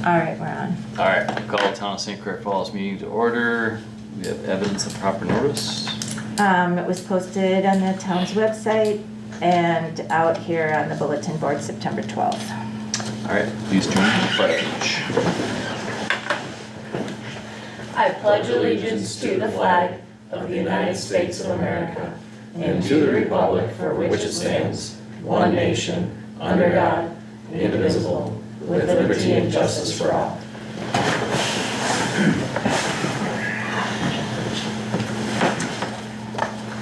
All right, we're on. All right, call the Town of St. Croix Falls meeting to order. We have evidence of proper notice. It was posted on the town's website and out here on the bulletin board September 12th. All right, please join me in the pledge. I pledge allegiance to the flag of the United States of America and to the republic for which it stands, one nation, under God, indivisible, with liberty and justice for all.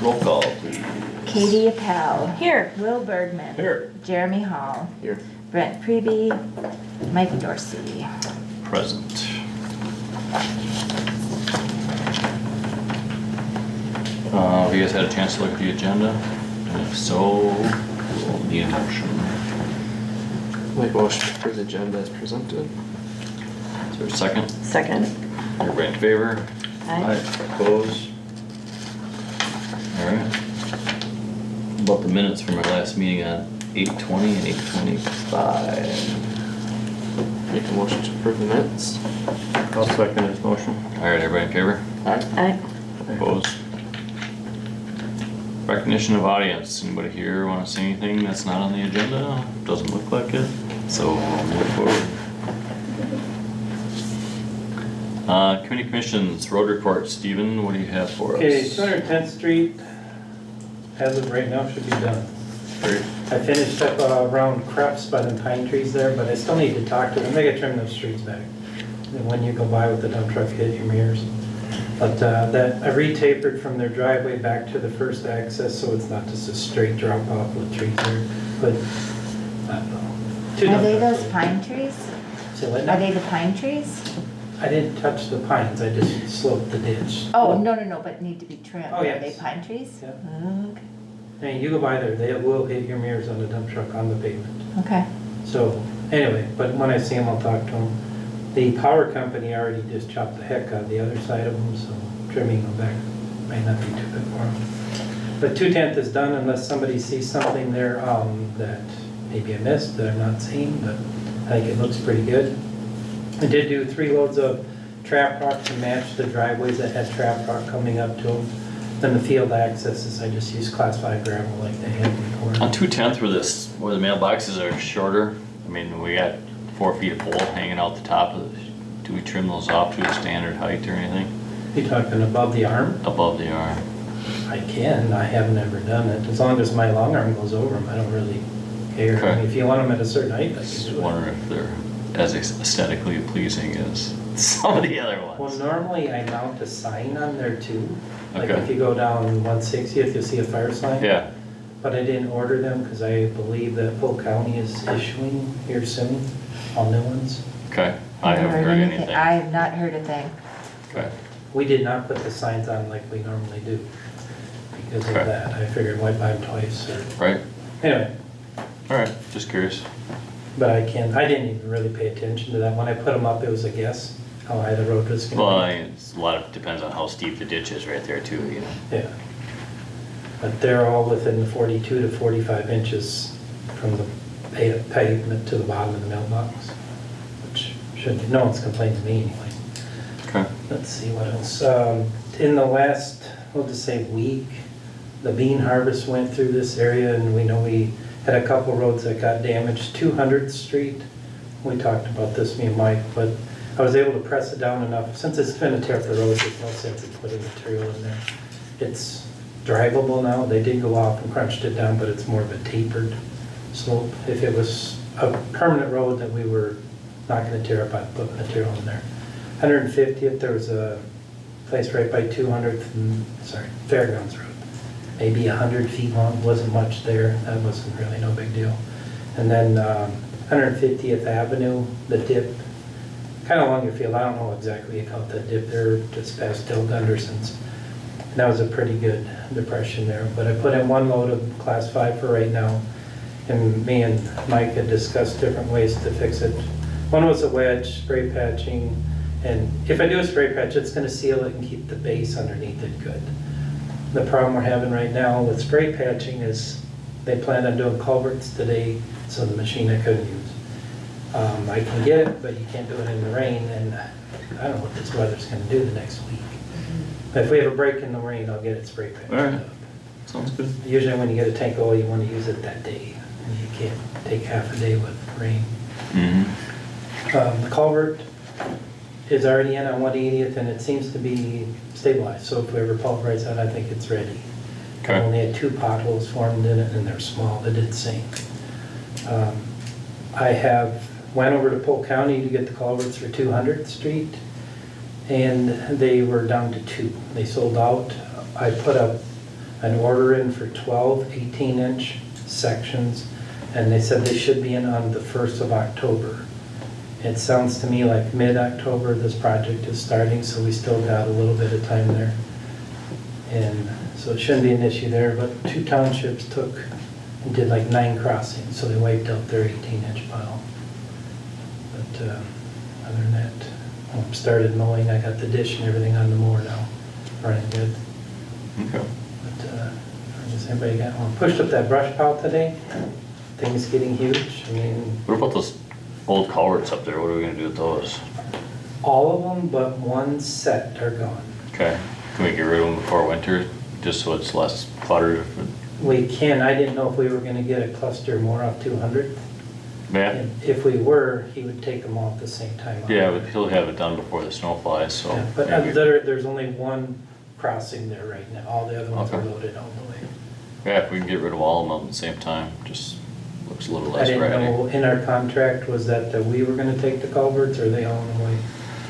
Roll call, please. Katie Appel. Here. Will Bergman. Here. Jeremy Hall. Here. Brent Preby. Mike Dorsey. Present. Have you guys had a chance to look at the agenda? And if so, we'll need a motion. Make motion to approve the agenda as presented. Is there a second? Second. Everybody in favor? Aye. Opposed? All right. About the minutes from our last meeting on 8/20 and 8/25. Make a motion to approve the minutes. I'll second his motion. All right, everybody in favor? Aye. Aye. Opposed? Recognition of audience. Anybody here want to say anything that's not on the agenda? Doesn't look like it, so we'll move forward. Committee commissions, road report. Stephen, what do you have for us? Okay, 210th Street, as of right now, should be done. Great. I finished up around Krebs by the pine trees there, but I still need to talk to them. They gotta trim those streets back. And when you go by with the dump truck, hit your mirrors. But that, I re-tapered from their driveway back to the first access, so it's not just a straight drop off with trees there. But, I don't know. Two Are dump they trucks. those pine trees? So like Are that- they the pine trees? I didn't touch the pines, I just sloped the ditch. Oh, no, but need to be trimmed. Oh, Are yes. they pine trees? Yeah. Okay. And you go by there, they will hit your mirrors on the dump truck on the pavement. Okay. So, anyway, but when I see them, I'll talk to them. The power company already just chopped the heck out of the other side of them, so trimming them back may not be too good for them. But 210th is done unless somebody sees something there that maybe I missed that I'm not seeing, but I think it looks pretty good. I did do 3 loads of trap rock to match the driveways that had trap rock coming up to them. Then the field accesses, I just used class 5 gravel like they had before. On 210th, where the mailboxes are shorter, I mean, we got 4 feet of pole hanging out the top of it. Do we trim those off to a standard height or anything? You talking above the arm? Above the arm? I can, I haven't ever done it. As long as my long arm goes over them, I don't really care. I Okay. mean, if you want them at a certain height, I Just can do it. wondering if they're as aesthetically pleasing as some of the other Well, ones. normally I mount a sign on there too. Like Okay. if you go down 160th, you'll see a fire sign. Yeah, But I didn't order them because I believe that Polk County is issuing here soon, all new ones. okay. I haven't heard anything. I have not heard a thing. Okay, We did not put the signs on like we normally do because of Okay. that. I figured why buy them twice or, right, anyway. all right, just curious. But I didn't even really pay attention to that. When I put them up, it was a guess how high the road was Well, gonna it's a lot of, depends on how steep the ditch is right there too, you know. be. Yeah. But they're all within the 42 to 45 inches from the pavement to the bottom of the mailbox, which should, no one's complained to me anyway. Okay, Let's see what else. In the last, we'll just say week, the bean harvest went through this area and we know we had a couple roads that got damaged. 200th Street, we talked about this, me and Mike, but I was able to press it down enough. Since it's gonna tear up the road, there's no sense in putting material in there. It's drivable now. They did go off and crunched it down, but it's more of a tapered slope. If it was a permanent road that we were not gonna tear up, I'd put material in there. 150th, there was a place right by 200th, Fairgrounds Road. Maybe 100 feet long, wasn't much there. That wasn't really no big deal. And then 150th Avenue, the dip, kind of along your field. I don't know exactly about that dip there, just past Del Gunderson's. And that was a pretty good depression there. But I put in 1 load of class 5 for right now. And me and Mike had discussed different ways to fix it. One was a wedge, spray patching. And if I do a spray patch, it's gonna seal it and keep the base underneath it good. The problem we're having right now with spray patching is they plan on doing culverts today, so the machine I couldn't use. I can get it, but you can't do it in the rain, and I don't know what this weather's gonna do the next week. But if we have a break in the rain, I'll get it spray painted All right. up. Sounds good. Usually when you get a tank of oil, you wanna use it that day, and you can't take half a day with rain. Mm-hmm. The culvert is already in on 180th, and it seems to be stabilized, so if we ever pulverize that, I think it's ready. I Okay. only had 2 potholes formed in it, and they're small, they did sink. I went over to Polk County to get the culverts for 200th Street, and they were down to 2. They sold out. I put an order in for 12 18-inch sections, and they said they should be in on the 1st of October. It sounds to me like mid-October this project is starting, so we still got a little bit of time there. And so it shouldn't be an issue there, but 2 townships took and did like 9 crossings, so they wiped out their 18-inch pile. But other than that, started mowing, I got the dish and everything on the mower now, running good. Okay. But does anybody got one? Pushed up that brush pile today, things getting huge. I mean, What about those old culverts up there? What are we gonna do with those? all of them but one set are gone. Okay. Can we get rid of them before winter, just so it's less cluttered? We can, I didn't know if we were gonna get a cluster more off 200th. Yeah. And if we were, he would take them all at the same time. Yeah, but he'll have it done before the snow flies, so. Yeah, but maybe- there's only one crossing there right now, all the other ones are Okay. loaded all the way. Yeah, if we can get rid of all of them at the same time, just looks a little I less didn't ratty. know, in our contract, was that we were gonna take the culverts, or are they all in the way,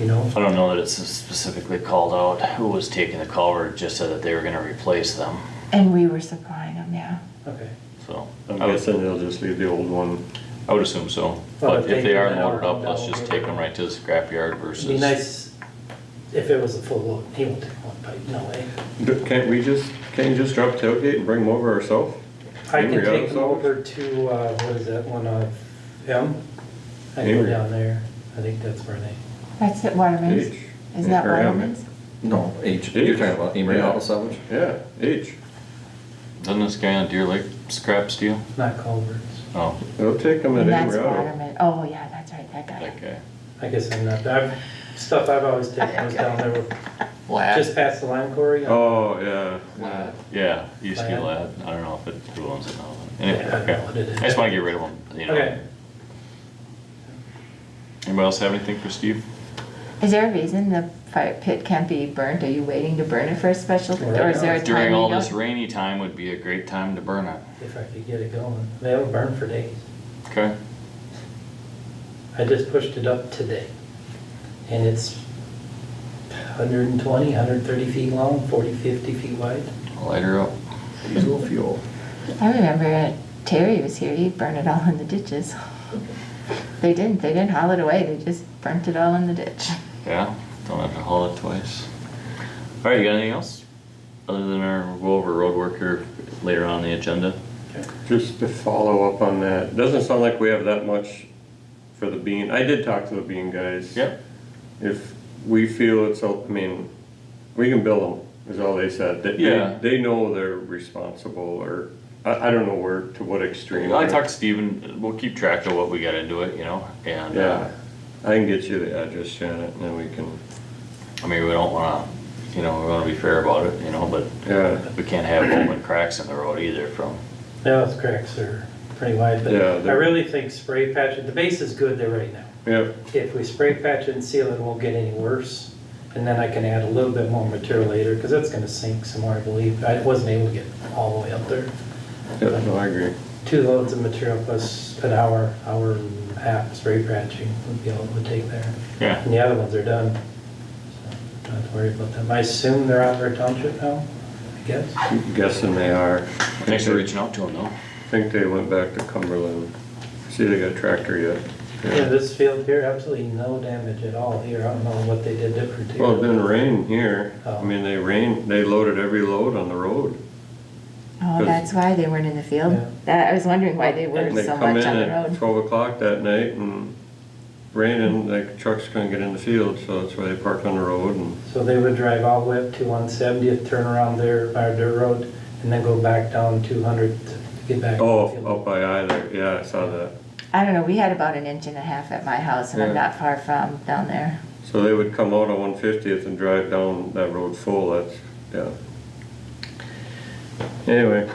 you know? I don't know that it's specifically called out who was taking the culvert, just said that they were gonna replace them, And we were supplying them, yeah. Okay. so. I'm I would- guessing they'll just leave the old one. I would assume so, Well, but if if they they do are that, loaded up, I'll let's just get take rid them of right to the scrapyard versus. It'd be nice if it was a full load, he won't take one pipe, no way. Can't you just drop tailgate and bring them over ourselves? I can Amory take Auto them over to, what is that one of M? I can go Amory. down there, I think that's where they, That's at Waterman's. H. Isn't that Or M. Waterman's? No, H. You're talking about Emery Yeah. Auto Salvage? Yeah, H. Doesn't this guy on Deer Lake scrap steel? not culverts. Oh, They'll take them at And that's Amory Auto. Waterman. Oh, yeah, that's right, that guy. that guy. I guess I'm not, stuff I've always taken was down there with, just past the lime quarry. Oh, yeah. Yeah, used to be Lad. Lad. I don't know if it, who owns it now. Yeah, Anyway, I don't know okay. what it is. I just wanna get rid of them, you know. Okay. Anybody else have anything for Steve? Is there a reason the fire pit can't be burnt? Are you waiting to burn it for a special, Right or is there a now. time During you all don't? this rainy time would be a great time to burn it. If I could get it going. They'll burn for days. Okay, I just pushed it up today. And it's 120, 130 feet long, 40, 50 feet wide. light her up. Diesel fuel. I remember Terry was here, he'd burn it all in the ditches. They didn't haul it away, they just burnt it all in the ditch. Yeah, don't have to haul it twice. All right, you got anything else? Other than we'll go over road work here later on the agenda? Just to follow up on that, doesn't sound like we have that much for the bean. I did talk to the bean guys. Yep. If we feel it's, I mean, we can bill them, is all they said. Yeah. They know they're responsible, or, I don't know where, to what extreme. I talked to Steven, we'll keep track of what we got into it, you know, and, Yeah, I can get you the address, Janet, and then we can, I mean, we don't wanna, you know, we wanna be fair about it, you know, but yeah. we can't have open cracks in the road either from, Yeah, those cracks are pretty wide, but Yeah, I they're- really think spray patch, the base is good there right now. Yep, If we spray patch it and seal it, it won't get any worse. And then I can add a little bit more material later, because that's gonna sink some more, I believe. I wasn't able to get all the way up there. yep, no, I agree. 2 loads of material plus an hour and a half spray patching would be all it would take there. yeah. And the other ones are done, so don't have to worry about them. I assume they're out of our township now, I guess. Guessing they are. Thanks for reaching out to him though. I think they went back to Cumberland. See, they got a tractor yet. Yeah, this field here, absolutely no damage at all here. I don't know what they did different here. Well, it didn't rain here. I Oh. mean, they loaded every load on the road. Oh, that's why they weren't in the field? Yeah. That, I was wondering why they were And they so come much in on the at road. 12 o'clock that night and raining, like trucks couldn't get in the field, so that's why they parked on the road and, So they would drive all the way up to 170th, turn around there, our dirt road, and then go back down 200 to get back. to the oh, field. up by either, yeah, I saw that. I don't know, we had about 1.5 inches at my house and I'm Yeah. not far from down there. So they would come out on 150th and drive down that road full, that's, yeah. Anyway.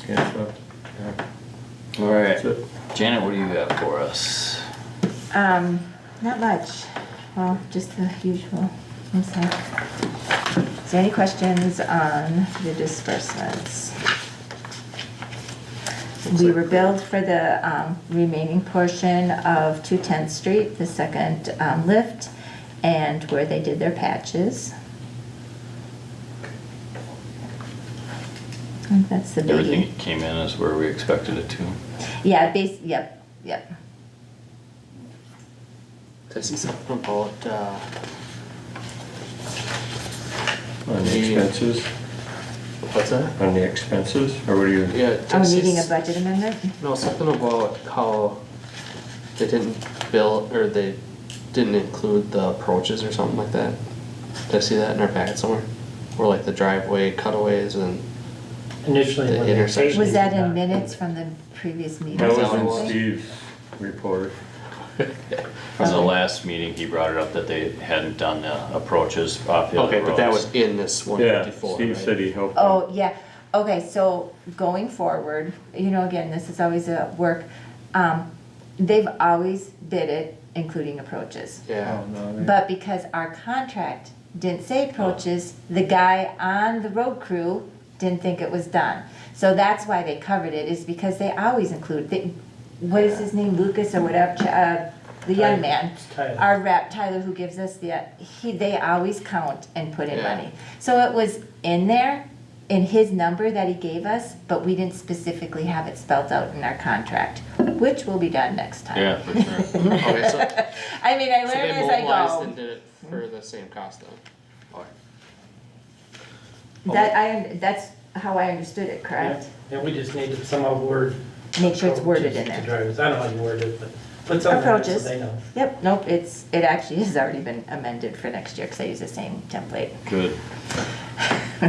Can't stop. Yeah. All right, That's it. Janet, what do you got for us? Not much. Well, just the usual. Is there any questions on the disbursements? We were billed for the remaining portion of 210th Street, the second lift, and where they did their patches. I think that's the Everything biggie. came in as where we expected it to. Yeah, yep. Did I see something about, On the expenses, what's that? on the expenses, or what do you? Yeah. did I Oh, see needing a s- budget amendment? No, something about how they didn't bill, or they didn't include the approaches or something like that. Did I see that in our packet somewhere? Or like the driveway cutaways and, Initially, The when they intersection. paid Was me, that did not in include minutes it. from the previous meeting? That Is was that in what it was? Steve's report. From the last meeting, he brought it up that they hadn't done the approaches off the other okay, but that roads. was in this Yeah, 154, Steve right? said he helped. them. Oh, yeah, okay, so going forward, you know, again, this is always a work, they've always bid it, including approaches. Yeah. Oh, no, they- But because our contract didn't say approaches, the guy on the road crew didn't think it was done. So that's why they covered it, is because they always include, what is his name, Lucas or whatever, the young man. Tyler. Our rep, Tyler, who gives us they always count and put in Yeah. money. So it was in there, in his number that he gave us, but we didn't specifically have it spelled out in our contract, which will be done next time. Yeah, for sure. Okay, so, I mean, I so learn they as I mobilized go. and did it for the same cost then? That's how I understood it, correct? Yeah, we just need to somehow word. Make sure it's worded in approaches to there. drivers. I don't know how you word it, but put something in there so Approaches. they know. Yep, nope, it actually has already been amended for next year, because I use the same template, Good.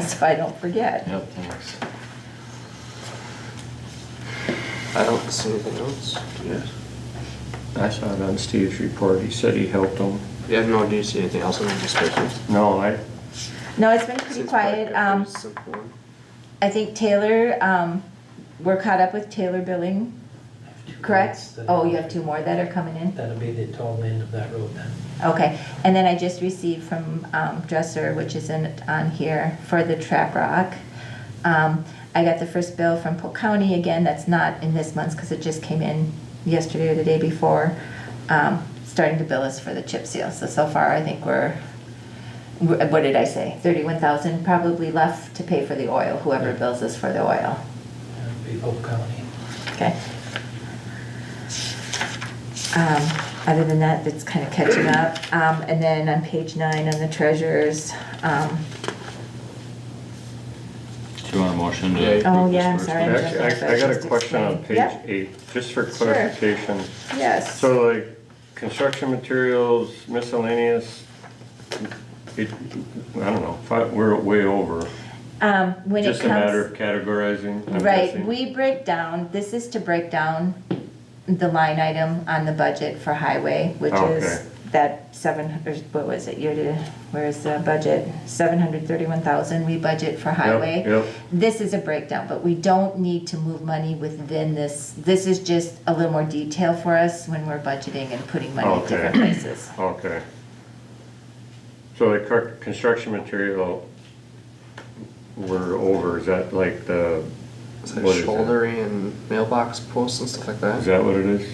so I don't forget. Yep, thanks. I don't see anything else. Yes. I saw it on Steve's report, he said he helped them. Yeah, no, do you see anything else in the disbursements? No, No, it's been pretty Seems quiet. like a pretty simple one. I think Taylor, we're caught up with Taylor billing, correct? Oh, you have 2 more that are coming in? That'll be the total end of that road then. Okay, and then I just received from Dresser, which isn't on here, for the trap rock. I got the first bill from Polk County, again, that's not in this month's, because it just came in yesterday or the day before, starting to bill us for the chip seal. So far, I think what did I say, 31,000 probably left to pay for the oil, whoever bills us for the oil. That'll be Polk County. Okay. Other than that, it's kind of catching up. And then on page 9 on the treasurers, Do you want a motion to? Yeah. approve Oh, yeah, I'm this sorry. first? actually, I got a question on page Yep. 8, just for Sure. clarification. yes. So like, construction materials, miscellaneous, I don't know, we're way over. When it Just a matter comes, of categorizing, I'm right, guessing. we break down, this is to break down the line item on the budget for highway, which Okay. is that what was it, where's the budget? 731,000 we budget for highway. Yep, This is a breakdown, but we don't need to move money within this. This is just a little more detail for us when we're budgeting and putting money in Okay. different places. okay. So the construction material, we're over, is that like the, Is what that is that? shouldering and mailbox posts and stuff like Is that? that what it is?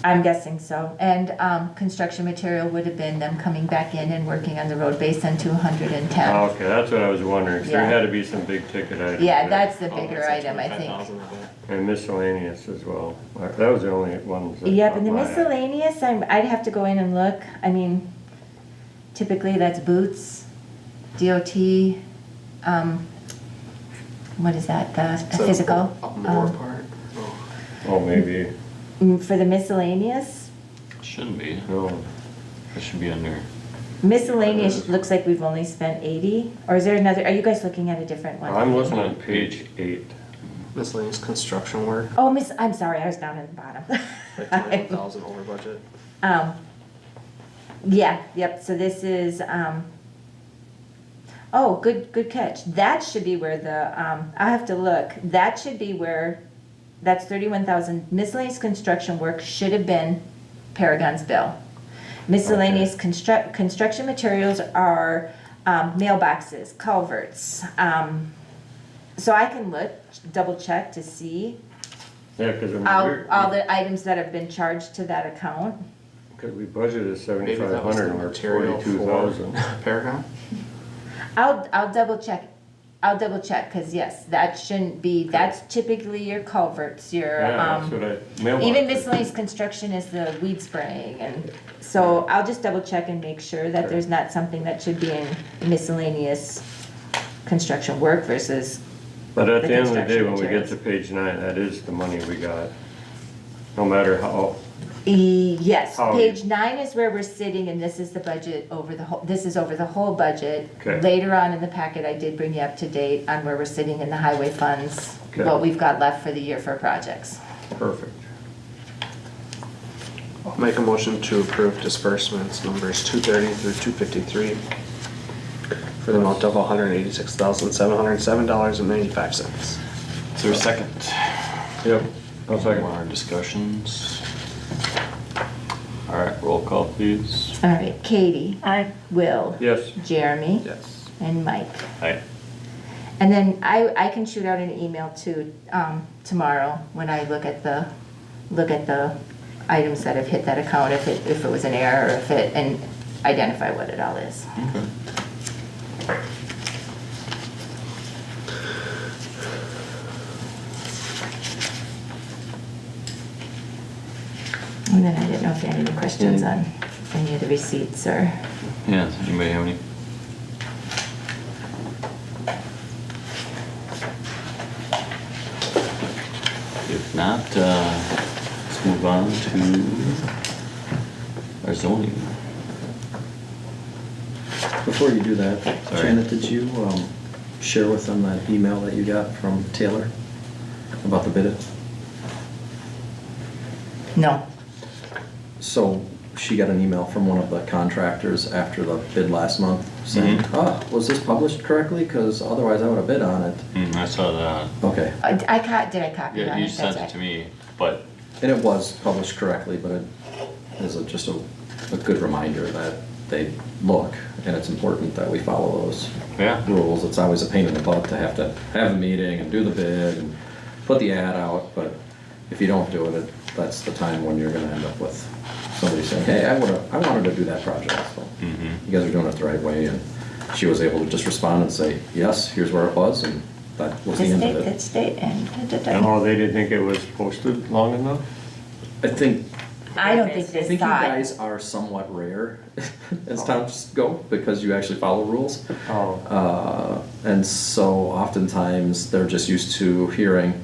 I'm guessing so. And construction material would have been them coming back in and working on the road based on 210. Oh, okay, that's what I was wondering, 'cause there Yeah. had to be some big ticket items. Yeah, there. that's the Oh, bigger that's like item, I think. 25,000 of that. And miscellaneous as well, that was the only ones. that Yep, and the caught my eye. miscellaneous, I'd have to go in and look. I mean, typically that's boots, DOT, what is that, the So, physical? Up more part? Oh. Oh, maybe, For the miscellaneous, Shouldn't be. no, It should be under. miscellaneous looks like we've only spent 80, or is there another, are you guys looking at a different one? I'm looking on page 8. miscellaneous construction work, Oh, I'm sorry, I was down at the bottom. like 21,000 over budget. Yeah, yep, so this is, oh, good catch. That should be where I have to look. That should be where, that's 31,000. Miscellaneous construction work should have been Paragon's bill. Miscellaneous construction materials are mailboxes, culverts. So I can look, double check to see Yeah, cause I mean, all the items that have been charged to that account. cause we budgeted Maybe that was 7,500 the and we're material 42,000. for Paragon? I'll double check. I'll double check, cause yes, that shouldn't be, that's typically your culverts, your, Yeah, that's what mailbox. even miscellaneous construction is the weed spraying, and so I'll just double check and make sure that Okay. there's not something that should be in miscellaneous construction work versus, But at the the end of the day, construction when we get to materials. page 9, that is the money we got. No matter how, yes, How- page 9 is where we're sitting, and this is the budget over the whole, this is over the whole budget. Okay. Later on in the packet, I did bring you up to date on where we're sitting in the highway funds, Okay. what we've got left for the year for projects. perfect. I'll make a motion to approve disbursements numbers 230 through 253 for the amount of $186,707.95. Is there a second? Yep, I'll second. More discussions? All right, roll call, please. All right, Katie. Aye. Will. Yes, Jeremy. Yes. And Mike. Aye. And then I can shoot out an email too, tomorrow when I look at the items that have hit that account, if it was an error, or if it, and identify what it all is. Okay. And then I didn't know if you had any questions on any of the receipts or, Yeah, does anybody have any? If not, let's move on to our zoning. Before you do that, Sorry. Janet, did you share with them that email that you got from Taylor about the bid? no. So she got an email from one of the contractors after the bid last month saying, Mhm. was this published correctly? Because otherwise I would have bid on it. I saw that. Okay, Did I copy Yeah, on you it? sent That's it right. to me, but and it was published correctly, but it is just a good reminder that they look, and it's important that we follow those yeah, rules. It's always a pain in the butt to have a meeting and do the bid and put the ad out, but if you don't do it, that's the time when you're gonna end up with somebody saying, hey, I wanted to do that project, so you guys are doing it the right way, and she was able to just respond and say, yes, here's where it was, and that was the end of it. It's state and oh, they didn't think it was posted long enough? I think I don't think I they think you thought. guys are somewhat rare as times go, because you actually follow rules. Oh, And so oftentimes they're just used to hearing,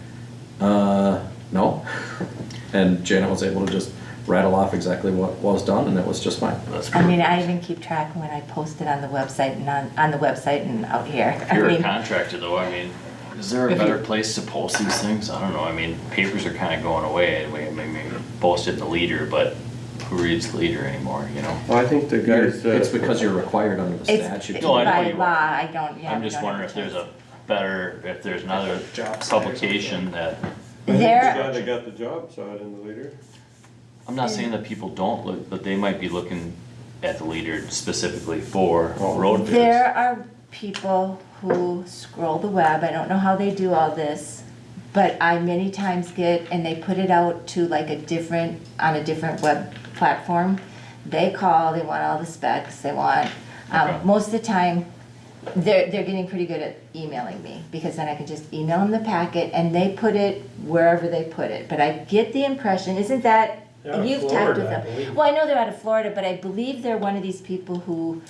no. And Janet was able to just rattle off exactly what was done, and it was just fine. that's I mean, perfect. I even keep track when I post it on the website and on the website and out here. If you're I a mean, contractor though, I mean, is there a If better you- place to post these things? I don't know, I mean, papers are kinda going away, maybe post it in the leader, but who reads the leader anymore, you know? well, I think the guys, It's because you're required under the It's statute. No, I know by you law, are. I don't, yeah. I'm we just don't wondering have if there's choice. a better, if there's another Job site or publication that, I think the There- guy that got the job saw it in the leader. I'm not saying that people don't look, but they might be looking at the leader specifically for road bids. There are people who scroll the web, I don't know how they do all this, but I many times get, and they put it out to like on a different web platform. They call, they want all the specs, they want, Okay. most of the time, they're getting pretty good at emailing me, because then I can just email them the packet, and they put it wherever they put it. But I get the impression, isn't that, They're out of you've talked Florida, with I them. believe. Well, I know they're out of Florida, but I believe they're one of these people who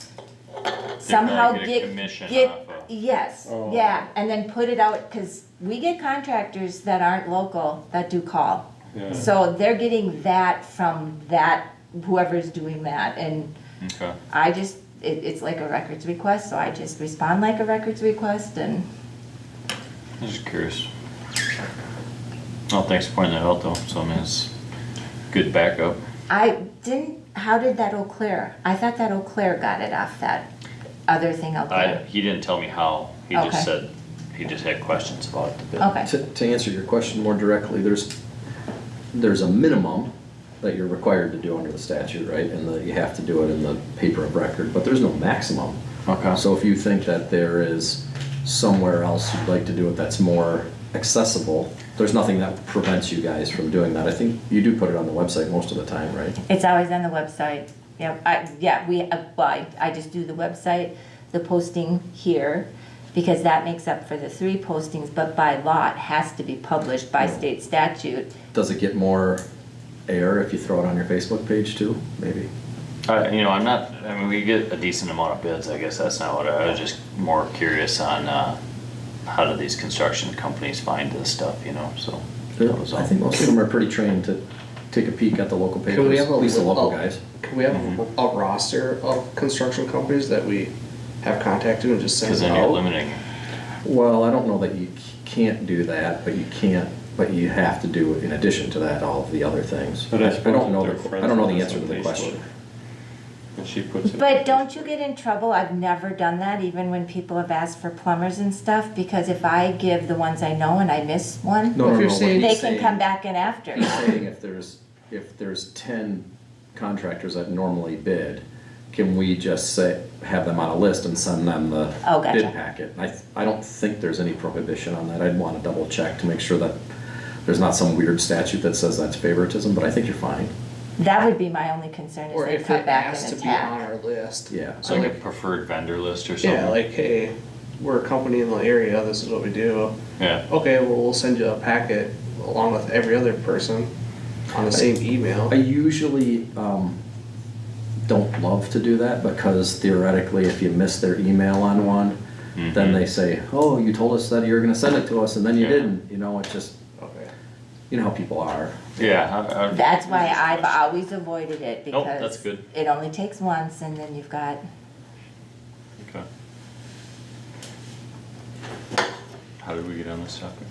somehow probably get a commission get, off of- yes, Oh. yeah, and then put it out, because we get contractors that aren't local that do call. Yeah. So they're getting that from that, whoever's doing that, and Okay, I just, it's like a records request, so I just respond like a records request, and I'm just curious. Oh, thanks for pointing that out though, so I mean, it's good backup. How did that Eau Claire? I thought that Eau Claire got it off that other thing out there. He didn't tell me how, he Okay. just said, he just had questions about the bid. Okay, To answer your question more directly, there's a minimum that you're required to do under the statute, right? And that you have to do it in the paper of record, but there's no maximum. Okay. So if you think that there is somewhere else you'd like to do it that's more accessible, there's nothing that prevents you guys from doing that. I think you do put it on the website most of the time, right? it's always on the website. Yeah, I just do the website, the posting here, because that makes up for the 3 postings, but by law, it has to be published by state statute. Does it get more air if you throw it on your Facebook page too, maybe? You know, I mean, we get a decent amount of bids, I guess that's not what I was just more curious on, how do these construction companies find this stuff, you know, so. that was all. I think most of them are pretty trained to take a peek at the local papers, Can we have at least the local a- guys. Can we have a roster of construction companies that we have contacted and just send Cause it then you're out? limiting, Well, I don't know that you can't do that, but you have to do, in addition to that, all of the other things. But I suppose don't know if they're I don't know the friends answer to on the question. Facebook, and she puts it. But don't you get in trouble? I've never done that, even when people have asked for plumbers and stuff, because if I give the ones I know and I miss one, No, If no, you're no, what saying- they he's can saying- come back in after. He's saying if there's 10 contractors that normally bid, can we just have them on a list and send them the Oh, gotcha. bid packet? I don't think there's any prohibition on that. I'd want to double check to make sure that there's not some weird statute that says that's favoritism, but I think you're fine. That would be my only concern, is Or they if they come back ask and to be on attack. our list. Yeah. so like a preferred vendor list or something. Yeah, like, hey, we're a company in the area, this is what we do. Yeah, Okay, well, we'll send you a packet along with every other person on the same email. I usually don't love to do that because theoretically, if you miss their email on one, then they say, oh, you told us that you were gonna send it to us and then you Yeah. didn't, you know, it's just, Okay. you know how people are. yeah. That's why I've always avoided it, Nope, because that's good. it only takes once, and then you've got, Okay. How did we get on this topic?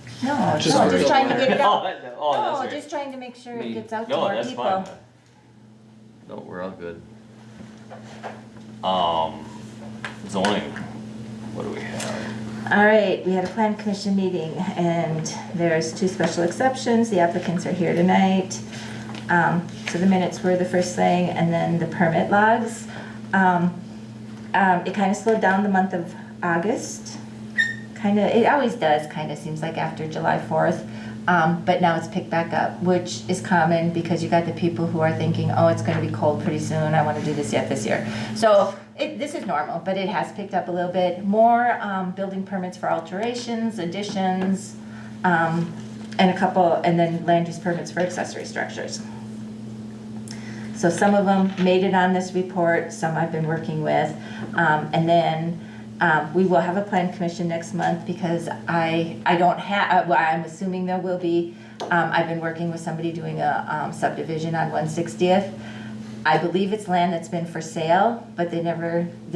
Just just trying to get it out. Oh, that's No, right. just trying to make sure it Me. gets out to No, more that's people. fine. No, we're all good. Zoning, what do we have? All right, we had a plan commission meeting, and there's 2 special exceptions. The applicants are here tonight. So the minutes were the first thing, and then the permit logs. It kind of slowed down the month of August. It always does, kind of seems like after July 4th. But now it's picked back up, which is common because you got the people who are thinking, oh, it's gonna be cold pretty soon, I wanna do this yet this year. So this is normal, but it has picked up a little bit. More building permits for alterations, additions, and and then land use permits for accessory structures. So some of them made it on this report, some I've been working with. And then we will have a plan commission next month because I don't have, well, I'm assuming there will be. I've been working with somebody doing a subdivision on 160th. I believe it's land that's been for sale, but they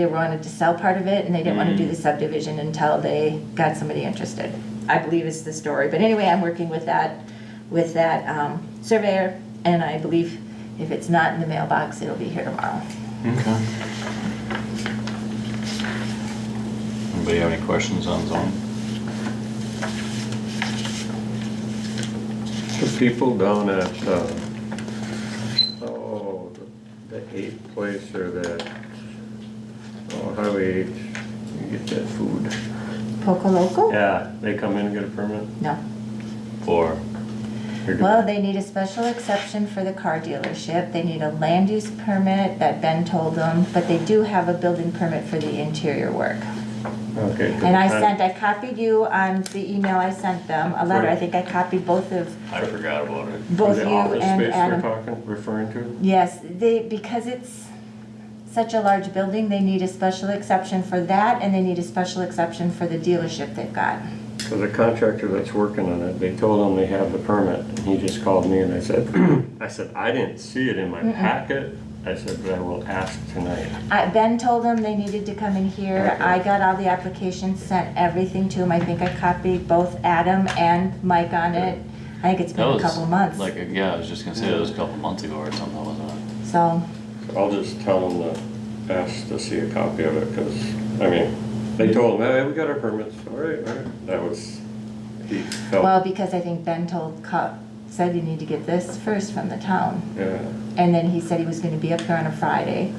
wanted to sell part of it and they didn't want to do the subdivision until they got somebody interested. I believe is the story. But anyway, I'm working with that surveyor, and I believe if it's not in the mailbox, it'll be here tomorrow. Okay. Anybody have any questions on zoning? The people down at, the 8th place or that, Highway 8, you get that food. Poco Loco? Yeah, they come in and get a permit? No. Or, Or do- Well, they need a special exception for the car dealership. They need a land use permit that Ben told them, but they do have a building permit for the interior work. Okay. And I copied you on the email I sent them, a letter. I think I copied both I forgot about it. you The office and space Adam. referring to? Yes, because it's such a large building, they need a special exception for that, and they need a special exception for the dealership they've got. So the contractor that's working on it, they told him they have the permit, and he just called me and I said, I didn't see it in my packet. I said, but I will ask tonight. Ben told them they needed to come in here. Okay. I got all the applications, sent everything to him. I think I copied both Adam and Mike on it. I think it's been That a was couple months. Like, yeah, I was just gonna say, it was a couple months ago or something, wasn't it? So, I'll just tell them to ask to see a copy of it, because, I mean, they told him, hey, we got our permits, all right. That was, he felt, well, because I think Ben said you need to get this first from the town. yeah. And then he said he was gonna be up here on a Friday,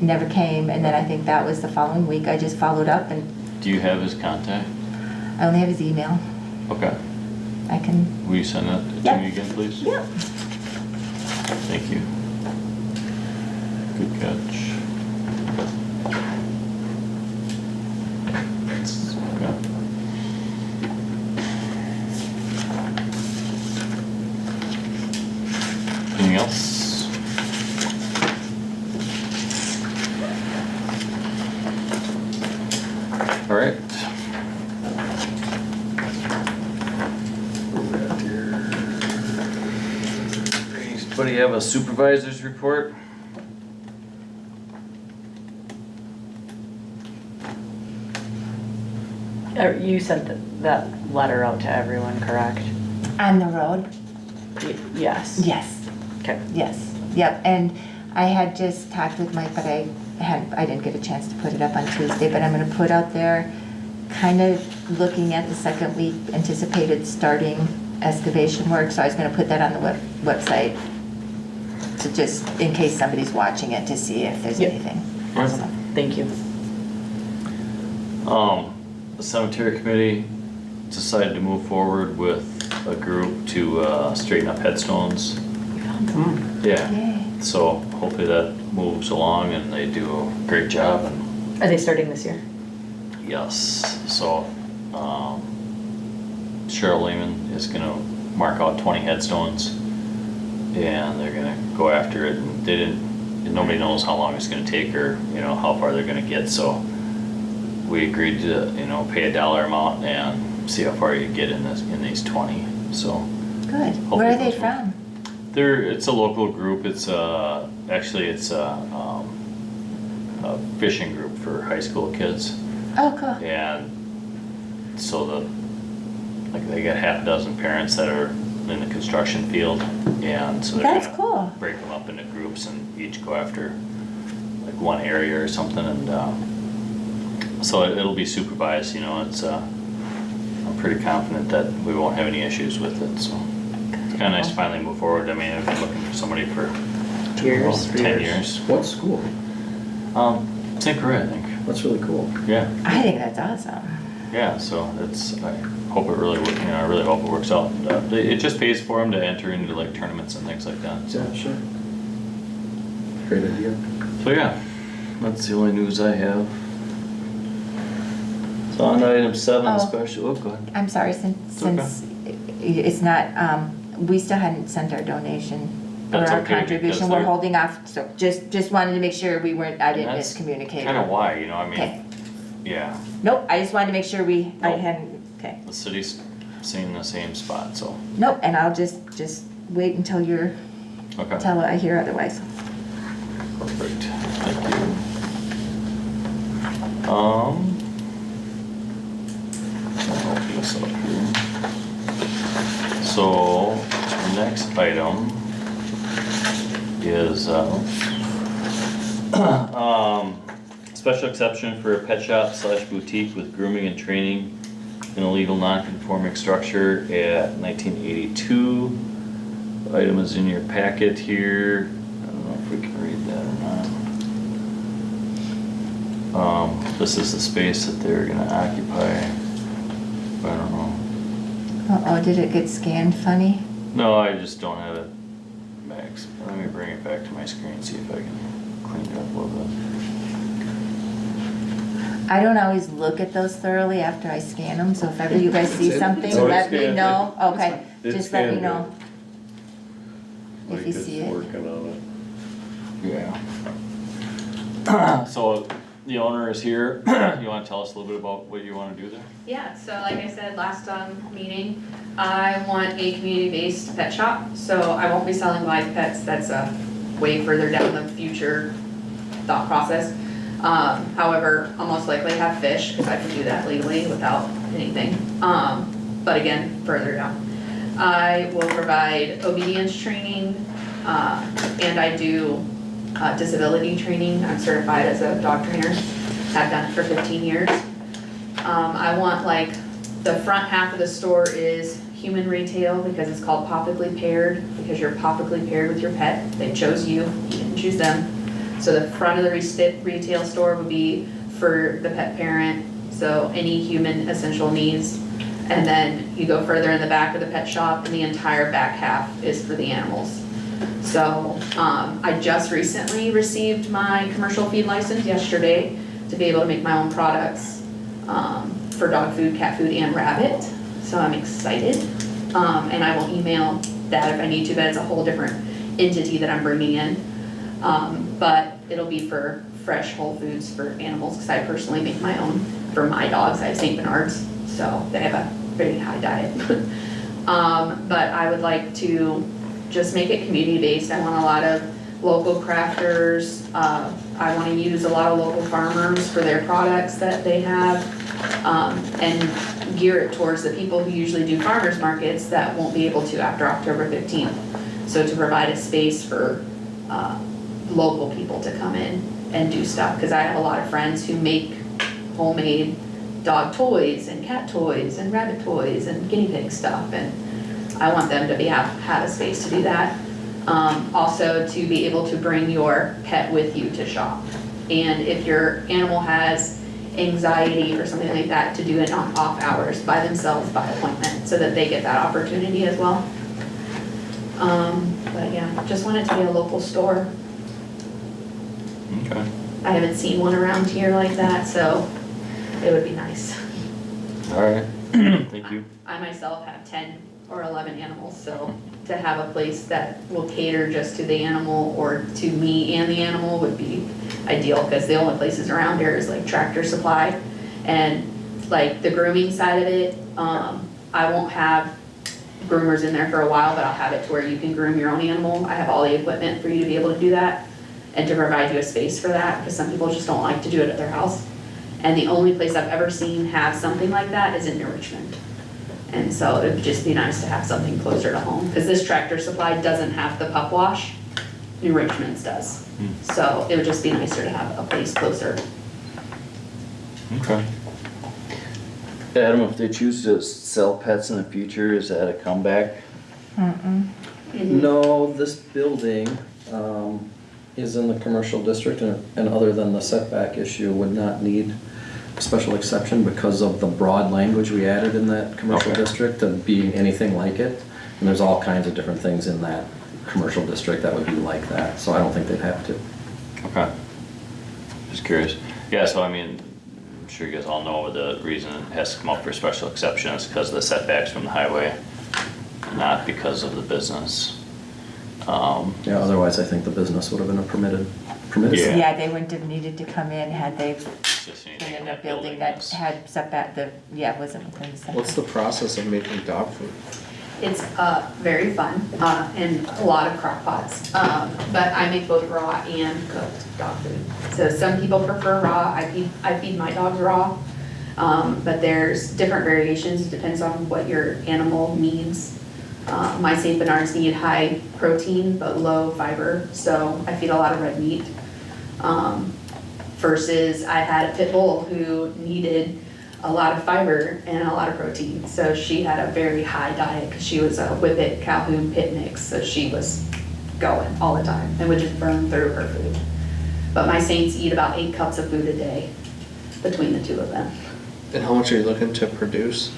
never came, and then I think that was the following week, I just followed up and Do you have his contact? I only have his email. Okay. I can, Will you send that to Yep. me again, please? yeah. Thank you. Good catch. Okay. Anything else? All right. Where we at here? Anybody have a supervisor's report? You sent that letter out to everyone, correct? On the road? Yes. Yes, Okay. yes, yep, and I had just talked with Mike, but I didn't get a chance to put it up on Tuesday, but I'm gonna put out there, kind of looking at the second week, anticipated starting excavation work, so I was gonna put that on the website, to just, in case somebody's watching it, to see if there's Yep. anything. Awesome. Thank you. The cemetery committee decided to move forward with a group to straighten up headstones. Yeah, Yay. so hopefully that moves along and they do a great job and Are they starting this year? yes, so Cheryl Lehman is gonna mark out 20 headstones and they're gonna go after it, and nobody knows how long it's gonna take or, you know, how far they're gonna get, so we agreed to, you know, pay a dollar amount and see how far you get in these 20, so. Good, Hopefully where are it they goes well. from? It's a local group, it's actually it's a fishing group for high school kids. Oh, cool, And so they got half a dozen parents that are in the construction field, and so they're that's gonna cool. break them up into groups and each go after like one area or something, and so it'll be supervised, you know, it's I'm pretty confident that we won't have any issues with it, so. It's kinda nice to finally move forward, I mean, I've been looking for somebody for Years. 10 years. What school? St. Croix, I think, That's really cool. yeah. I think that's awesome. Yeah, so I hope it really works, you know, I really hope it works out. And, it just pays for them to enter into like tournaments and things like that, so. Yeah, sure. Great idea. So yeah, that's the only news I have. So on item 7, Oh. special, oh, go ahead. I'm sorry, since okay. it's not, we still hadn't sent our donation or That's our okay, contribution, because we're they're- holding off, so just wanted to make sure I didn't That's miscommunicate. Kinda why, you know, I Okay, mean, yeah, nope, I just wanted to make sure I Nope. hadn't, okay. the city's in the same spot, so, Nope, and I'll just wait until okay. I hear otherwise. Perfect, thank you. I'll open this up here. So, next item is, special exception for a pet shop / boutique with grooming and training in a legal non-conforming structure at 1982. The item is in your packet here. I don't know if we can read that or not. This is the space that they're gonna occupy. I don't know. Uh-oh, did it get scanned funny? No, I just don't have it, Max. Let me bring it back to my screen, see if I can clean it up a little bit. I don't always look at those thoroughly after I scan them, so if ever you guys see something, Oh, it's let me scanned. know. Okay, It's just let me scanned, know if Mike you is see it. working on it. Yeah. So the owner is here. You wanna tell us a little bit about what you wanna do there? Yeah, so like I said last meeting, I want a community-based pet shop, so I won't be selling live pets, that's way further down the future thought process. However, I'll most likely have fish, because I can do that legally without anything, but again, further down. I will provide obedience training, and I do disability training. I'm certified as a dog trainer, have done it for 15 years. I want like, the front half of the store is human retail because it's called popically paired, because you're popically paired with your pet. They chose you, you didn't choose them. So the front of the retail store would be for the pet parent, so any human essential needs. And then you go further in the back of the pet shop and the entire back half is for the animals. So I just recently received my commercial feed license yesterday to be able to make my own products for dog food, cat food, and rabbit. So I'm excited. And I will email that if I need to, but it's a whole different entity that I'm bringing in. But it'll be for fresh whole foods for animals, because I personally make my own for my dogs. I have St. Bernards, so they have a pretty high diet. But I would like to just make it community-based. I want a lot of local crafters. I want to use a lot of local farmers for their products that they have, and gear it towards the people who usually do farmers markets that won't be able to after October 15th. So to provide a space for local people to come in and do stuff, because I have a lot of friends who make homemade dog toys and cat toys and rabbit toys and guinea pig stuff, and I want them to have a space to do that. Also to be able to bring your pet with you to shop, and if your animal has anxiety or something like that, to do it on off hours by themselves by appointment, so that they get that opportunity as well. But yeah, just want it to be a local store. Okay. I haven't seen one around here like that, so it would be nice. All right. Thank you. I myself have 10 or 11 animals, so to have a place that will cater just to the animal or to me and the animal would be ideal, because the only places around here is like Tractor Supply, and like the grooming side of it, I won't have groomers in there for a while, but I'll have it to where you can groom your own animal. I have all the equipment for you to be able to do that and to provide you a space for that, because some people just don't like to do it at their house. And the only place I've ever seen have something like that is in New Richmond. And so it would just be nice to have something closer to home, because this Tractor Supply doesn't have the pup wash, New Richmond's does. So it would just be nicer to have a place closer. Okay. Adam, if they choose to sell pets in the future, is that a comeback? No, this building is in the commercial district, and other than the setback issue, would not need a special exception because of the broad language we added in that commercial Okay. district of being anything like it. And there's all kinds of different things in that commercial district that would be like that, so I don't think they'd have to. Okay. Just curious. Yeah, so I mean, I'm sure you guys all know the reason it has to come up for special exception is because of the setbacks from the highway, not because of the business. Yeah, otherwise I think the business would have been a permitted. Yeah. Yeah, they wouldn't have needed to come in had they Just been anything in in a that building that is- had setback, wasn't within the setback. What's the process of making dog food? It's very fun and a lot of crock pots, but I make both raw and cooked dog food. So some people prefer raw, I feed my dogs raw, but there's different variations, it depends on what your animal needs. My St. Bernards need high protein but low fiber, so I feed a lot of red meat. Versus I had a pit bull who needed a lot of fiber and a lot of protein, so she had a very high diet because she was a Whippet Calhoun pit mix, so she was going all the time and would just burn through her food. But my Saints eat about 8 cups of food a day between the two of them. And how much are you looking to produce?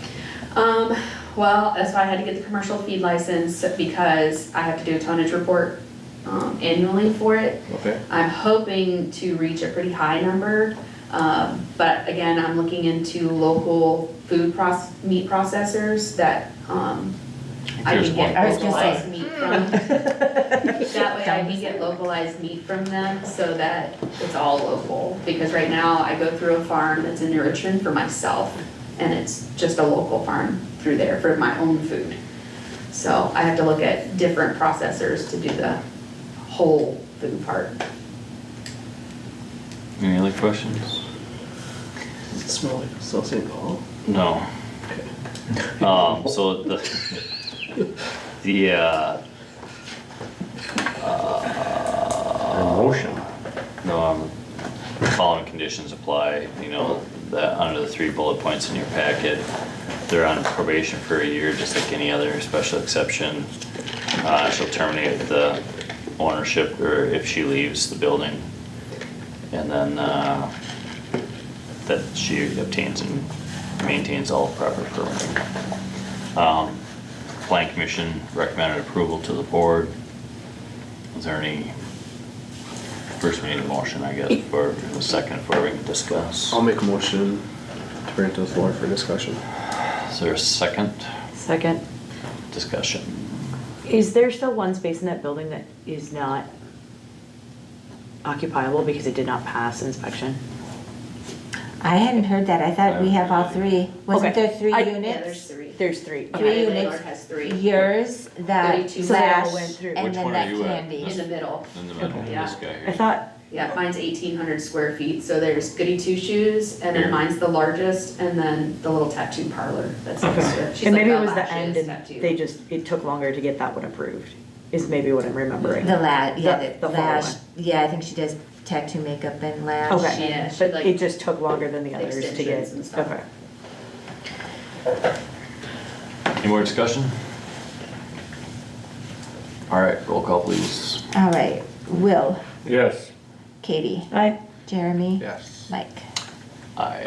Well, that's why I had to get the commercial feed license, because I have to do a tonnage report annually for it. Okay. I'm hoping to reach a pretty high number, but again, I'm looking into local meat processors that I Here's can one. get I was gonna say. localized meat from. That way I can get localized meat from them so that it's all local, because right now I go through a farm that's in New Richmond for myself, and it's just a local farm through there for my own food. So I have to look at different processors to do the whole food part. Any other questions? Does it smell like St. Paul? No. So The, Motion. no, following conditions apply, you know, that under the 3 bullet points in your packet. They're on probation for a year, just like any other special exception. She'll terminate the ownership or if she leaves the building. And then, that she obtains and maintains all proper permitting. Plan Commission recommended approval to the board. Is there any, first we need a motion, I guess, for a second before we can discuss. I'll make a motion to bring it to the floor for discussion. Is there a second Second. discussion? Is there still one space in that building that is not occupiable because it did not pass inspection? I hadn't heard that. I thought we have all 3. Wasn't Okay. there 3 I- units? Yeah, there's 3. There's 3. Three My units. landlord has 3 Yours, that 32. So they all Flash, went through. and Which then one that are you at? Candy. in the middle. In the middle, Yeah. this guy I here. thought, Yeah, mine's 1,800 square feet, so there's goody two shoes, and then mine's the largest, and then the little tattoo parlor that's next to it. She's and like maybe it got was the lashes, end and tattoo. they just, it took longer to get that one approved, is maybe what I'm remembering. The yeah, The the full lash, one. yeah, I think she does tattoo makeup and lash. Okay, Yeah, she but like it just took longer than the others to get, extensions and stuff. okay. Any more discussion? All right, roll call please. All right, Will, Yes. Katie, Aye. Jeremy, Yes. Mike. Aye.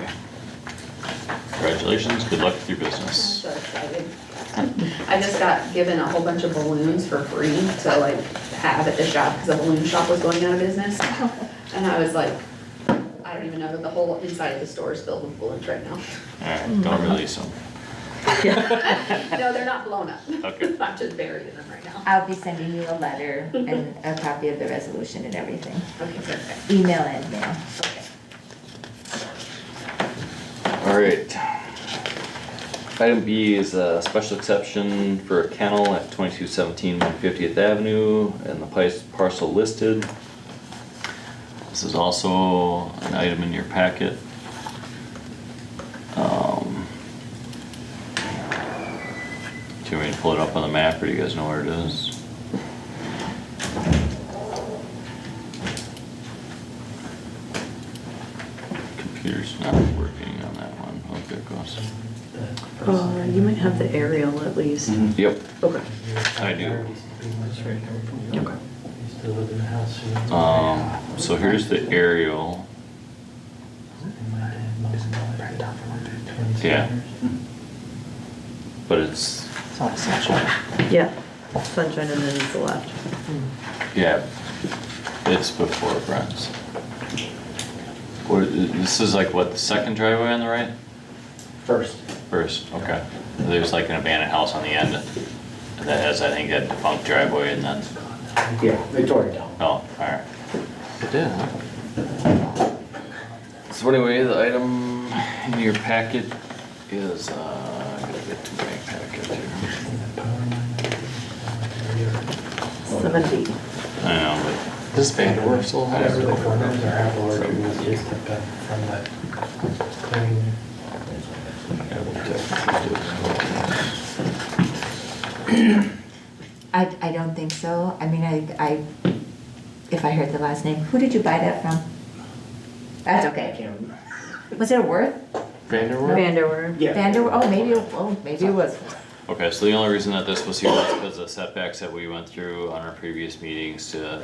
Congratulations, good luck with your I'm business. so excited. I just got given a whole bunch of balloons for free to like have at the shop, because the balloon shop was going out of business. And I was like, I don't even know, the whole inside of the store is filled with balloons right now. All right, don't release them. No, they're not blown up. Okay. I'm just buried in them right now. I'll be sending you a letter and a copy of the resolution and everything. Okay, perfect. Email and mail. Okay. All right. Item B is a special exception for a kennel at 2217 150th Avenue and the parcel listed. This is also an item in your packet. Do you want me to pull it up on the map, or do you guys know where it is? Computer's not working on that one. Oh, there it goes. You might have the aerial at least. Yep, Okay. I do. Okay. Used to live in a house. So here's the aerial. Yeah. But it's, Yeah, sunshine and then it's the left. yeah, it's before Brent's. This is like what, the second driveway on the right? First. First, okay. There's like an abandoned house on the end that has, I think, a defunct driveway and then, Yeah, they tore it down. oh, alright. It did, huh? So anyway, the item in your packet is, I gotta get to my packet here. 70. I know, but This band works still has Whatever it. the corners are, apple orchard, just up from that clearing. yeah, we'll definitely do it. I don't think so. I mean, if I heard the last name, who did you buy that from? That's I okay. can't remember. Was it a Worth? Vanderwerf? Vanderwerf. Yeah. Maybe it was. Okay, so the only reason that this was here was because of setbacks that we went through on our previous meetings to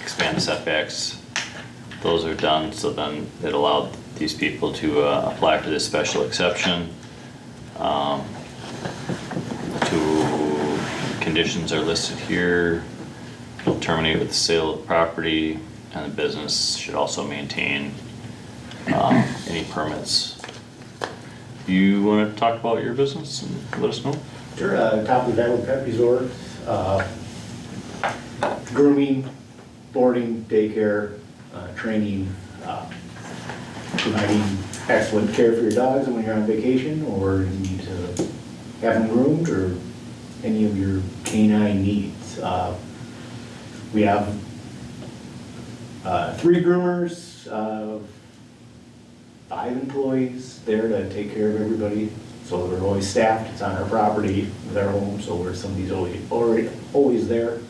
expand the setbacks. Those are done, so then it allowed these people to apply for this special exception. Conditions are listed here. It'll terminate with the sale of property, and the business should also maintain any permits. You want to talk about your business and let us know? Sure, Top of Valley Pet Resort, grooming, boarding, daycare, training, providing excellent care for your dogs when you're on vacation or you need to have them groomed or any of your canine needs. We have 3 groomers, 5 employees there to take care of everybody. So they're always staffed, it's on our property with our home, so where somebody's always there.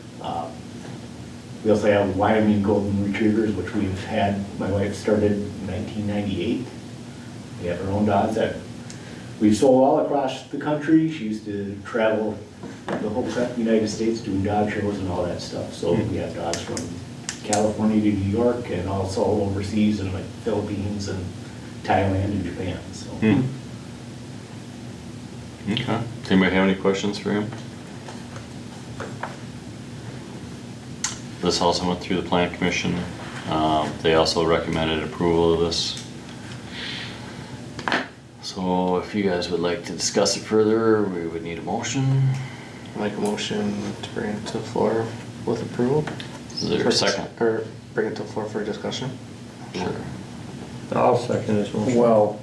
We also have Wyoming Golden Retrievers, which we've had, my wife started in 1998. We have our own dogs that we've sold all across the country. She used to travel the whole United States doing dog shows and all that stuff. So we have dogs from California to New York and also overseas in like Philippines and Thailand and Japan, so. Okay. Does anybody have any questions for him? This also went through the plan commission. They also recommended approval of this. So if you guys would like to discuss it further, we would need a motion. Make a motion to bring it to the floor with approval. Is there a second? Or bring it to the floor for discussion. Sure. I'll second his motion. Well,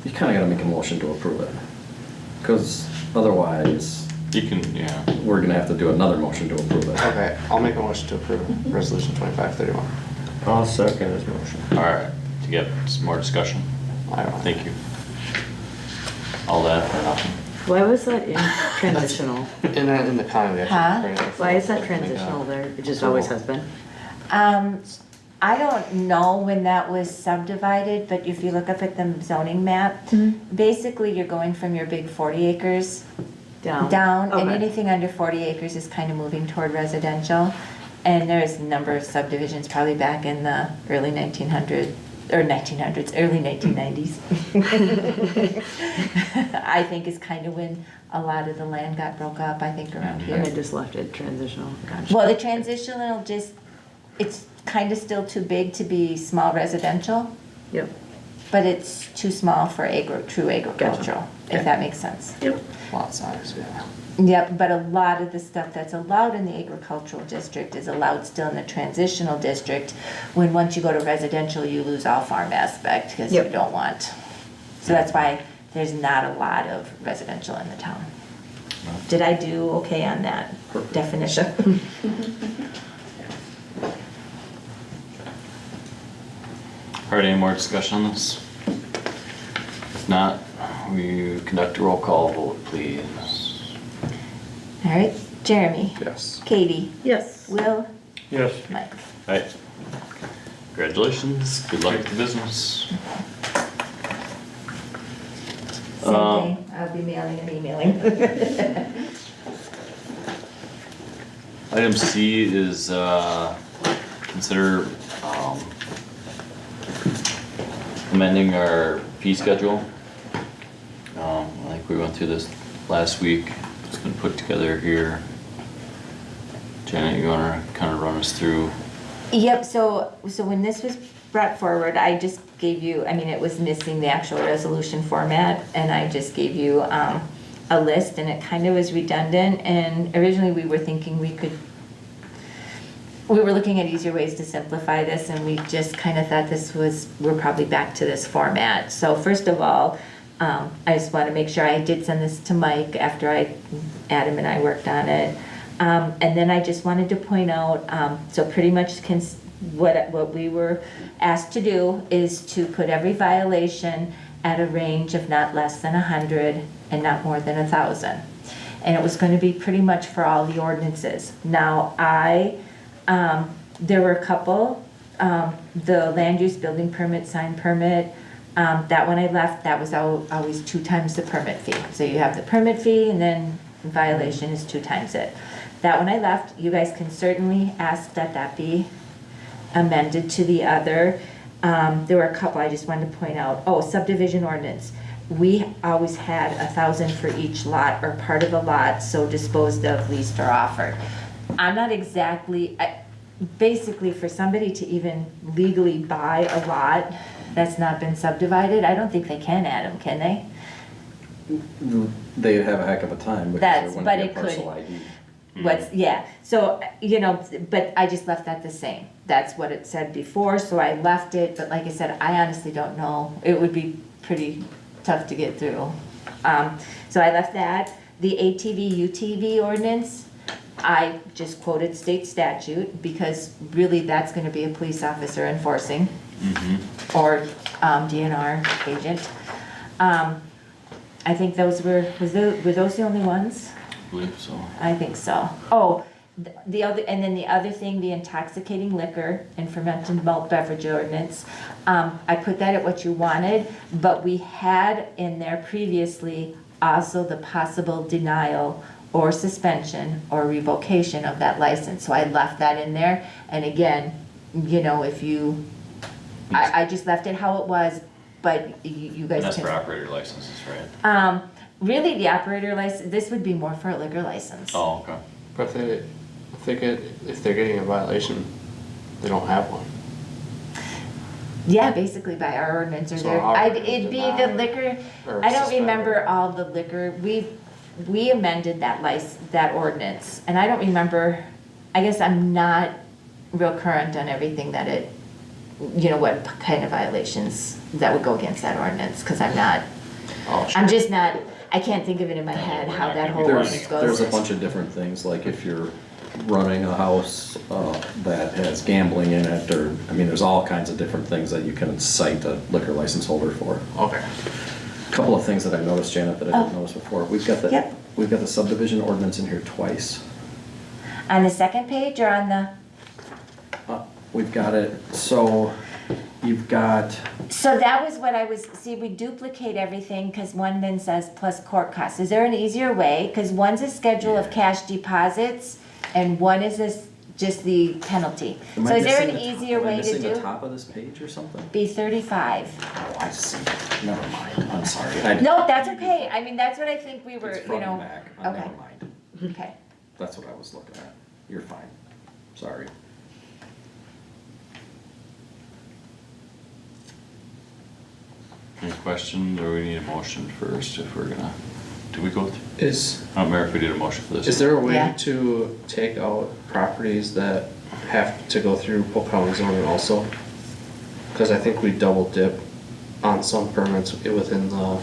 you kinda gotta make a motion to approve it. Cause otherwise, You can, yeah. we're gonna have to do another motion to approve it. Okay, I'll make a motion to approve resolution 2531. I'll second his motion. All right. To get some more discussion. I don't Thank you. All that or nothing? Why was that in transitional? In the county, we Huh? actually bring it to the floor. Why is that Make a- transitional there? It just always has been? I don't know when that was subdivided, but if you look up at the zoning map, basically you're going from your big 40 acres down, and Okay. anything under 40 acres is kind of moving toward residential. And there's a number of subdivisions, probably back in the early 1900s, early 1990s. I think is kind of when a lot of the land got broke up, I think around And they here. just left it transitional, gotcha. Well, the transitional just, it's kind of still too big to be small residential, Yep, but it's too small for true agricultural, Okay. if that makes sense. yep. Lot size, yeah. Yep, but a lot of the stuff that's allowed in the agricultural district is allowed still in the transitional district, when once you go to residential, you lose all farm aspect, because you Yep. don't want. So that's why there's not a lot of residential in the town. Did I do okay on that definition? All right, any more discussion on this? If not, we conduct a roll call vote, please. All right, Jeremy, Yes. Katie, Yes. Will, Yes. Mike. All right. Congratulations, good luck with the business. Same Um, thing, I'll be mailing and emailing. Item C is, consider, amending our fee schedule. I think we went through this last week, it's been put together here. Janet, you wanna kinda run us through? Yep, so when this was brought forward, I just gave you, I mean, it was missing the actual resolution format, and I just gave you a list, and it kind of was redundant, and originally we were thinking we were looking at easier ways to simplify this, and we just kind of thought we're probably back to this format. So first of all, I just want to make sure I did send this to Mike after Adam and I worked on it. And then I just wanted to point out, so pretty much what we were asked to do is to put every violation at a range of not less than 100 and not more than 1,000. And it was going to be pretty much for all the ordinances. Now, there were a couple, the land use building permit, sign permit, that one I left, that was always 2 times the permit fee. So you have the permit fee and then violation is 2 times it. That one I left. You guys can certainly ask that be amended to the other. There were a couple I just wanted to point out. Oh, subdivision ordinance. We always had 1,000 for each lot or part of a lot, so disposed of, leased, or offered. I'm not exactly, basically for somebody to even legally buy a lot that's not been subdivided, I don't think they can add them, can they? They'd have a heck of a time That's- because but there it wouldn't be a could- parcel ID. Yeah, so, but I just left that the same. That's what it said before, so I left it, but like I said, I honestly don't know. It would be pretty tough to get through. So I left that. The ATV, UTV ordinance, I just quoted state statute because really that's gonna be a police officer enforcing or DNR agent. I think those were those the only ones? I believe so. I think so. Oh, the other, and then the other thing, the intoxicating liquor and fermented malt beverage ordinance. I put that at what you wanted, but we had in there previously also the possible denial or suspension or revocation of that license. So I left that in there. And again, you know, if you, I just left it how it was, but you guys And that's can. for operator licenses, right? Really, the operator license, this would be more for a liquor license. Oh, okay. But if they're getting a violation, they don't have one. Yeah, basically by our ordinance or So there, our it'd be the deny liquor, or I don't suspend. remember all the liquor, we amended that ordinance, and I don't remember, I guess I'm not real current on everything that it, you know, what kind of violations that would go against that ordinance, cause I'm not, Oh, sure. I'm just not, I can't think of it in my head how that whole There's- ordinance There's a goes. bunch of different things, like if you're running a house that has gambling in it, or, I mean, there's all kinds of different things that you can cite a liquor license holder for. Okay. Couple of things that I noticed, Janet, that I didn't notice before. Yep. We've got the subdivision ordinance in here twice. On the second page or on the, We've got it, so you've got, so that was what I was, see, we duplicate everything, cause one then says plus court costs. Is there an easier way? Cause one's a schedule of cash deposits and one is just the penalty. am So I is there missing an the top- easier am I way to missing the do? top of this page or something? Be 35. Oh, I see. Never mind, I'm sorry. No, that's okay. I mean, that's what I think we were, It's you front and know. back. Okay. Never mind. Okay. That's what I was looking at. You're fine. Sorry. Any questions, or we need a motion first if we're gonna, do we go through? Is I don't remember if we did a motion for this. Is there a way Yeah. to take out properties that have to go through Polk County zoning also? Cause I think we double dip on some permits within the,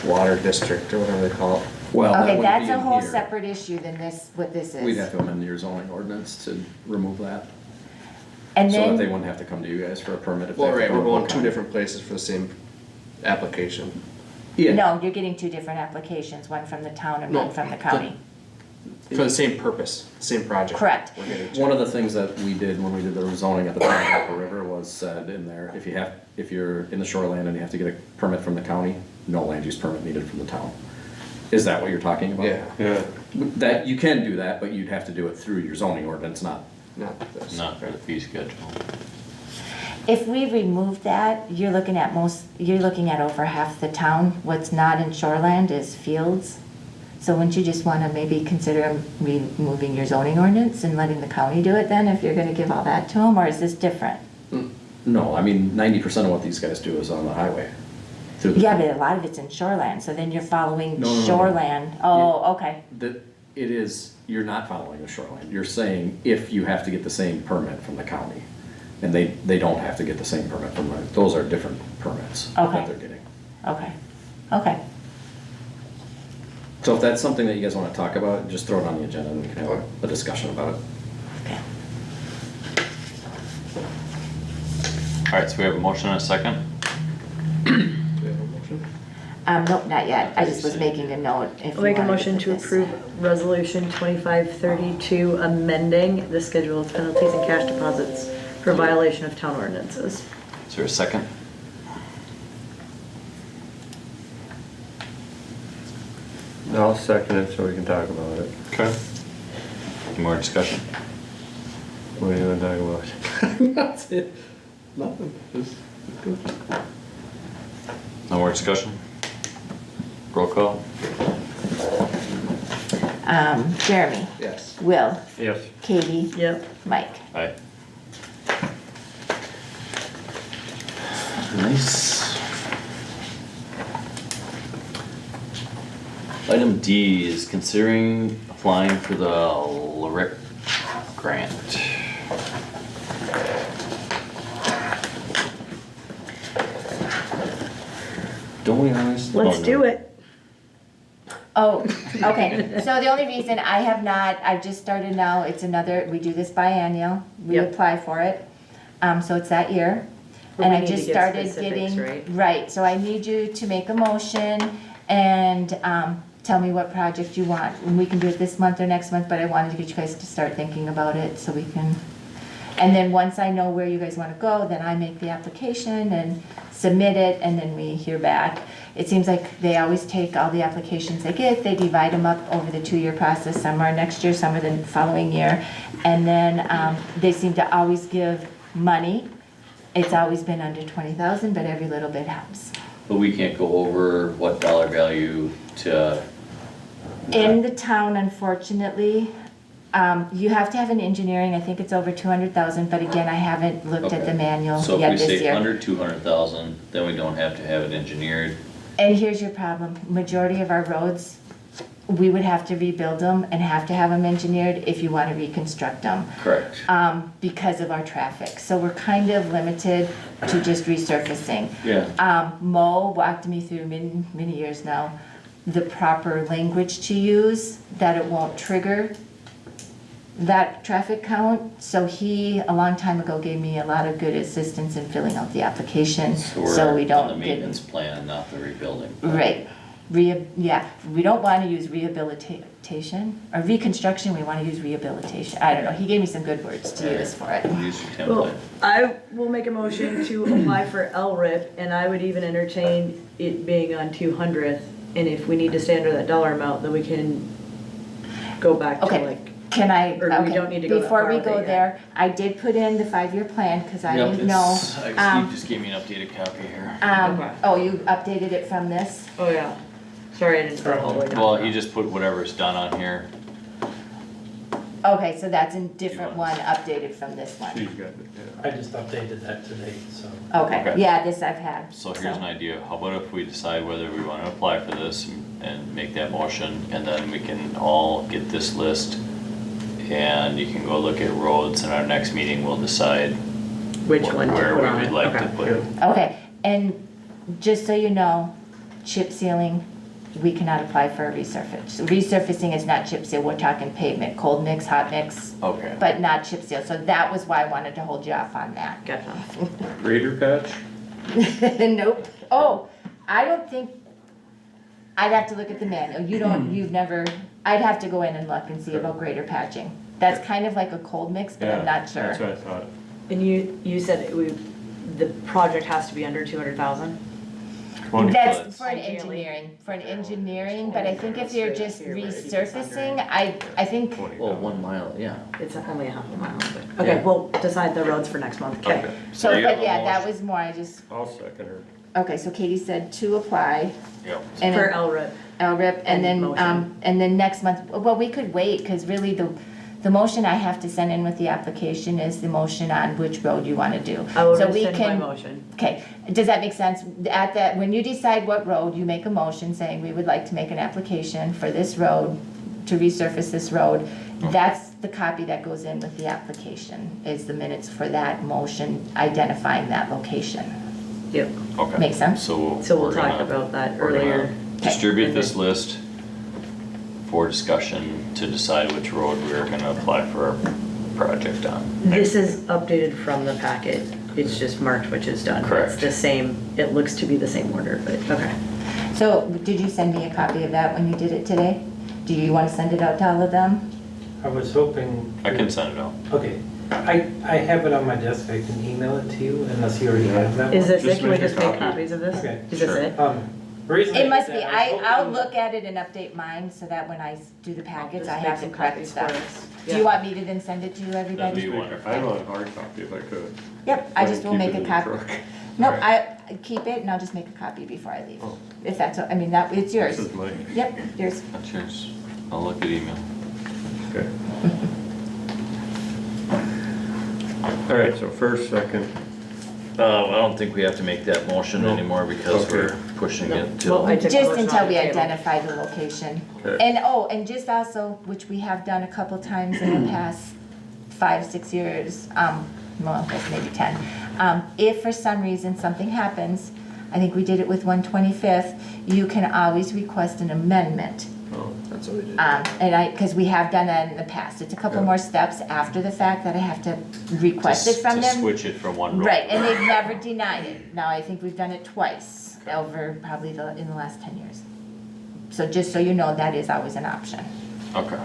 water district or whatever they call it. Well, that Okay, wouldn't that's be a in whole here. separate issue than this, what this We'd is. have to amend your zoning ordinance to remove that, And so that they then, wouldn't have to come to you guys for a permit if they. Well, have to right, go we're to going Polk two County. different places for the same application. Yeah, no, you're getting two different applications, one from the town and No, one from the county. For the same purpose, same project. Correct. We're getting two. one of the things that we did when we did the zoning at the time of Apple River was said in there, if you're in the shoreline and you have to get a permit from the county, no land use permit needed from the town. Is that what you're talking about? Yeah, Yeah, That, you can do that, but you'd have to do it through your zoning ordinance, not, not this. Not for the fee schedule. If we remove that, you're looking at over half the town. What's not in shoreland is fields. So wouldn't you just wanna maybe consider removing your zoning ordinance and letting the county do it then, if you're gonna give all that to them, or is this different? no, I mean, 90% of what these guys do is on the highway. Through the Yeah, but a lot of it's in shoreland, so then you're following No. shoreland. Oh, okay. That, it is, you're not following the shoreline, you're saying if you have to get the same permit from the county, and they don't have to get the same permit from, those are different permits Okay. that they're getting. Okay, okay. So if that's something that you guys wanna talk about, just throw it on the agenda and we can have a discussion about it. Okay. Alright, so we have a motion and a second. Do we have a motion? Nope, not yet. I just was making a note if I'll you make a wanted motion put to this. approve resolution 2532, amending the schedule of penalties and cash deposits for violation of town ordinances. Is there a second? I'll second it so we can talk about it. Okay. Any more discussion? What are you gonna talk about? That's it. Nothing, just. No more discussion? Roll call? Jeremy, Yes. Will, Yes. Katie, Yep. Mike. Aye. Nice. Item D is considering applying for the LRIP grant. Don't we always? Let's do it. Oh, okay. So the only reason I have not, I've just started now, it's another, we do this biennial. We Yep. apply for it. So it's that year. But And we I need to just get started specifics, getting, right? so I need you to make a motion and tell me what project you want. And we can do it this month or next month, but I wanted to get you guys to start thinking about it so we can, and then once I know where you guys want to go, then I make the application and submit it, and then we hear back. It seems like they always take all the applications they get, they divide them up over the 2-year process. Some are next year, some are the following year. And then they seem to always give money. It's always been under 20,000, but every little bit helps. But we can't go over what dollar value to. In the town, unfortunately, you have to have an engineering, I think it's over 200,000, but again, I haven't looked at the Okay. manual So yet if we this say year. under 200,000, then we don't have to have it engineered. And here's your problem, majority of our roads, we would have to rebuild them and have to have them engineered if you want to reconstruct them. Correct. Because of our traffic, so we're kind of limited to just resurfacing. Yeah. Mo walked me through many years now, the proper language to use, that it won't trigger that traffic count. So he, a long time ago, gave me a lot of good assistance in filling out the application, so we we're don't on the get. maintenance plan, not the rebuilding. Right, yeah, we don't want to use rehabilitation, or reconstruction, we want to use rehabilitation. I don't know, he gave me some good words to use for it. Use your Well, template. I will make a motion to apply for LRIP, and I would even entertain it being on 200th. And if we need to stay under that dollar amount, then we can go back to Okay. like, Can I, Or we okay, don't need to go that before far we with it go yet. there, I did put in the 5-year plan, because I Yep, didn't know. Steve just gave me an updated copy here. Okay. Oh, you updated it from this? oh yeah. Sorry, I didn't scroll all the way down. Well, he just put whatever's done on here. Okay, so that's a different one, updated from this one. She's got it, yeah. I just updated that today, so. Okay, Okay. yeah, this I've had. So here's an idea, how about if we decide whether we wanna apply for this and make that motion, and then we can all get this list, and you can go look at roads, and our next meeting we'll decide Which one to where put we on would it. like to Okay. put it. Okay, and just so you know, chip sealing, we cannot apply for a resurface. Resurfacing is not chip seal, we're talking pavement, cold mix, hot mix, Okay. but not chip seal. So that was why I wanted to hold you off on that. Gotcha. Grader patch? Nope. Oh, I don't think, I'd have to look at the manual. You've never, I'd have to go in and look and see about grader patching. That's kind of like a cold mix, but I'm not sure. That's what I thought. And you said the project has to be under 200,000? 20 That's foot. for an engineering, but I think if you're just resurfacing, I think, 20. Well, 1 mile, yeah. It's only a half a mile, but, okay, we'll decide the roads for next month, okay? so, you have but a yeah, that motion. was more, I just, I'll second her. okay, so Katie said to apply. Yep. And For then LRIP. LRIP, And and motion. then next month, well, we could wait, because really the motion I have to send in with the application is the motion on which road you want to do. I will So we rescind my can- motion. Okay, does that make sense? At that, when you decide what road, you make a motion saying, we would like to make an application for this road, to resurface this road. That's the copy that goes in with the application, is the minutes for that motion identifying that location. Yep, Okay. Make sense? so we'll we're talk gonna- about that we're gonna earlier. Distribute this list for discussion to decide which road we're gonna apply for a project on. This is updated from the packet, it's just marked which is done. Correct. It's the same, it looks to be the same order, but, okay. So, did you send me a copy of that when you did it today? Do you want to send it out to all of them? I was hoping. I can send it out. Okay, I have it on my desk, I can email it to you unless you already have that Is one. this it, Just can we make a just make copy. copies of this? Okay. Is this Sure. it? The reason I It did must be, that, I was I'll hoping- look at it and update mine so that when I do the packets, Just I make have the some correct copies for stuff. us. Do Yeah. you want me to then send it to That'd everybody? be wonderful. I want a hard copy if I could. Yep, I just will Keep make it a in the copy. truck. No, Alright. I keep it and I'll just make a copy before I leave. Oh. If that's, I mean, that, it's yours. This is mine. Yep, yours. That's yours. I'll look at email. Okay. All right, so first, second, I don't think we have to make that motion No. anymore because Okay. we're pushing it Well, I till. took a Just motion until on we the table. identify the location. Okay. And, oh, and just also, which we have done a couple times in the past 5, 6 years, well, I guess maybe 10. If for some reason something happens, I think we did it with 125th, you can always request an amendment. oh, That's what we did. And because we have done that in the past. It's a couple Yeah. more steps after the fact that I have to request it from To them. switch it from one road. Right, and they've never denied it. Now, I think we've done it twice over probably in the last 10 years. So just so you know, that is always an option. Okay.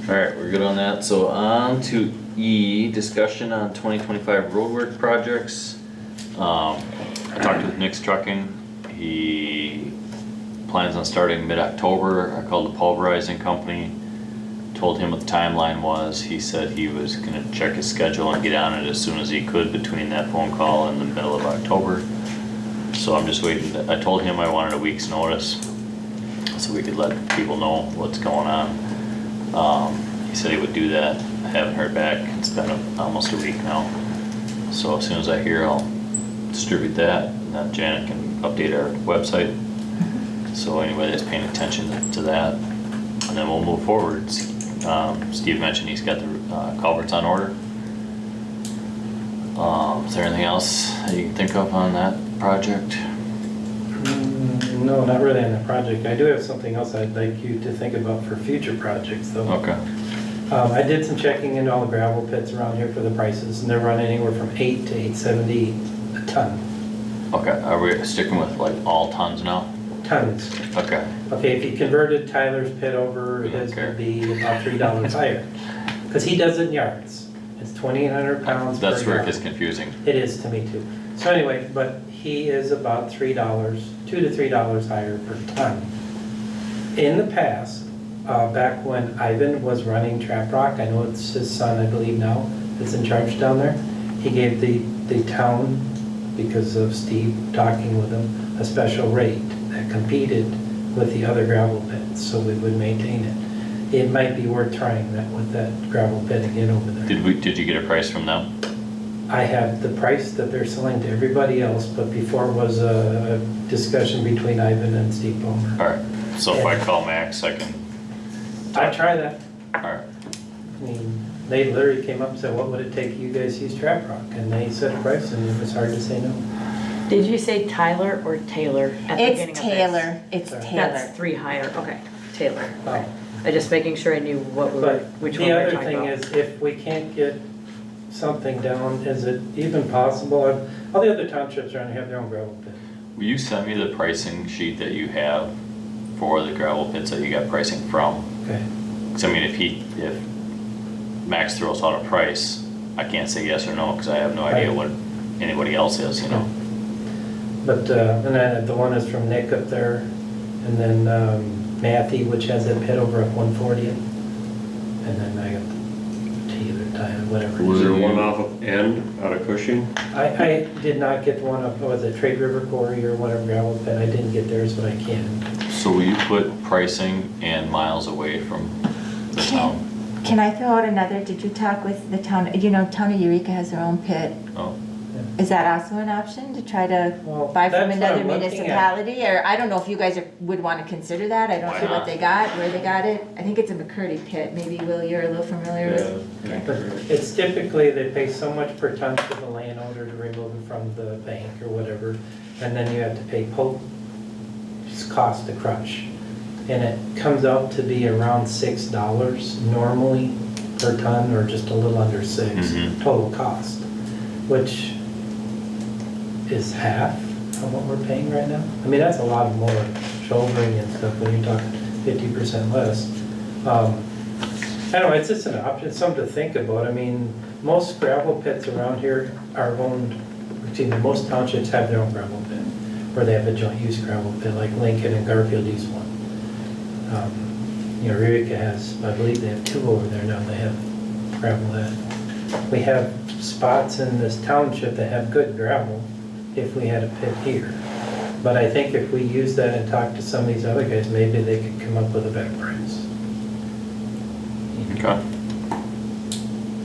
Alright, we're good on that. So on to E, discussion on 2025 roadwork projects. I talked with Nick's Trucking. He plans on starting mid-October. I called the pulverizing company, told him what the timeline was. He said he was gonna check his schedule and get on it as soon as he could between that phone call and the middle of October. So I'm just waiting. I told him I wanted a week's notice so we could let people know what's going on. He said he would do that. I haven't heard back. It's been almost a week now. So as soon as I hear, I'll distribute that, and then Janet can update our website. So anybody that's paying attention to that, and then we'll move forward. Steve mentioned he's got the culverts on order. Is there anything else that you can think of on that project? No, not really on the project. I do have something else I'd like you to think about for future projects, though. Okay. I did some checking into all the gravel pits around here for the prices, and they're running anywhere from $8 to $8.70 a ton. Okay, are we sticking with like all tons now? Tons. Okay. Okay, if you converted Tyler's pit over, his Okay. would be about $3 higher. Because he does it in yards. It's 2,800 pounds per That's where it yard. gets confusing. It is to me too. So anyway, but he is about $3, $2 to $3 higher per ton. In the past, back when Ivan was running Trap Rock, I know it's his son, I believe now, that's in charge down there, he gave the town, because of Steve talking with him, a special rate that competed with the other gravel pits, so we would maintain it. It might be worth trying that with that gravel pit again over there. Did you get a price from them? I have the price that they're selling to everybody else, but before was a discussion between Ivan and Steve Ballmer. Alright, so if I call Max, I can, I'd try that. alright, I mean, they literally came up and said, what would it take you guys to use Trap Rock? And they said a price, and it was hard to say no. Did you say Tyler or Taylor at the beginning of It's this? Taylor, it's Sorry. Taylor. That's 3 higher, okay, Taylor. Oh. I just making sure I knew what we were, But which one the we were other talking thing about. is, if we can't get something down, is it even possible? All the other townships around here have their own gravel pit. will you send me the pricing sheet that you have for the gravel pits that you got pricing from? Okay. Cause I mean, if Max throws out a price, I can't say yes or no, cause I have no idea Right. what anybody else is, you know? But, and then the one is from Nick up there, and then Matthew, which has that pit over at 140th. And then I got Taylor, Tyler, whatever. Was there one off of N out of Cushing? I did not get the one up, was it Trade River Quarry or whatever gravel pit? I didn't get theirs, but I can. So will you put pricing and miles away from the town? Can I throw out another? Did you talk with the town, you know, town of Eureka has their own pit. Oh, Is that also an option to try to Well, buy from that's what another I'm looking at. municipality? Or I don't know if you guys would want to consider that. I don't Why know what not? they got, where they got it. I think it's a McCurdy pit. Maybe Will, you're a little familiar with. But it's typically, they pay so much per ton to the landowner to remove it from the bank or whatever, and then you have to pay cost to crush. And it comes out to be around $6 normally per ton, or just a little under 6 Mhm. total cost, which is half of what we're paying right now. I mean, that's a lot more shouldering and stuff when you're talking 50% less. I don't know, it's just an option, it's something to think about. I mean, most gravel pits around here are owned, most townships have their own gravel pit, or they have a joint use gravel pit, like Lincoln and Garfield use one. You know, Eureka has, I believe they have 2 over there now, they have gravel that. We have spots in this township that have good gravel if we had a pit here. But I think if we use that and talk to some of these other guys, maybe they could come up with a better price. okay.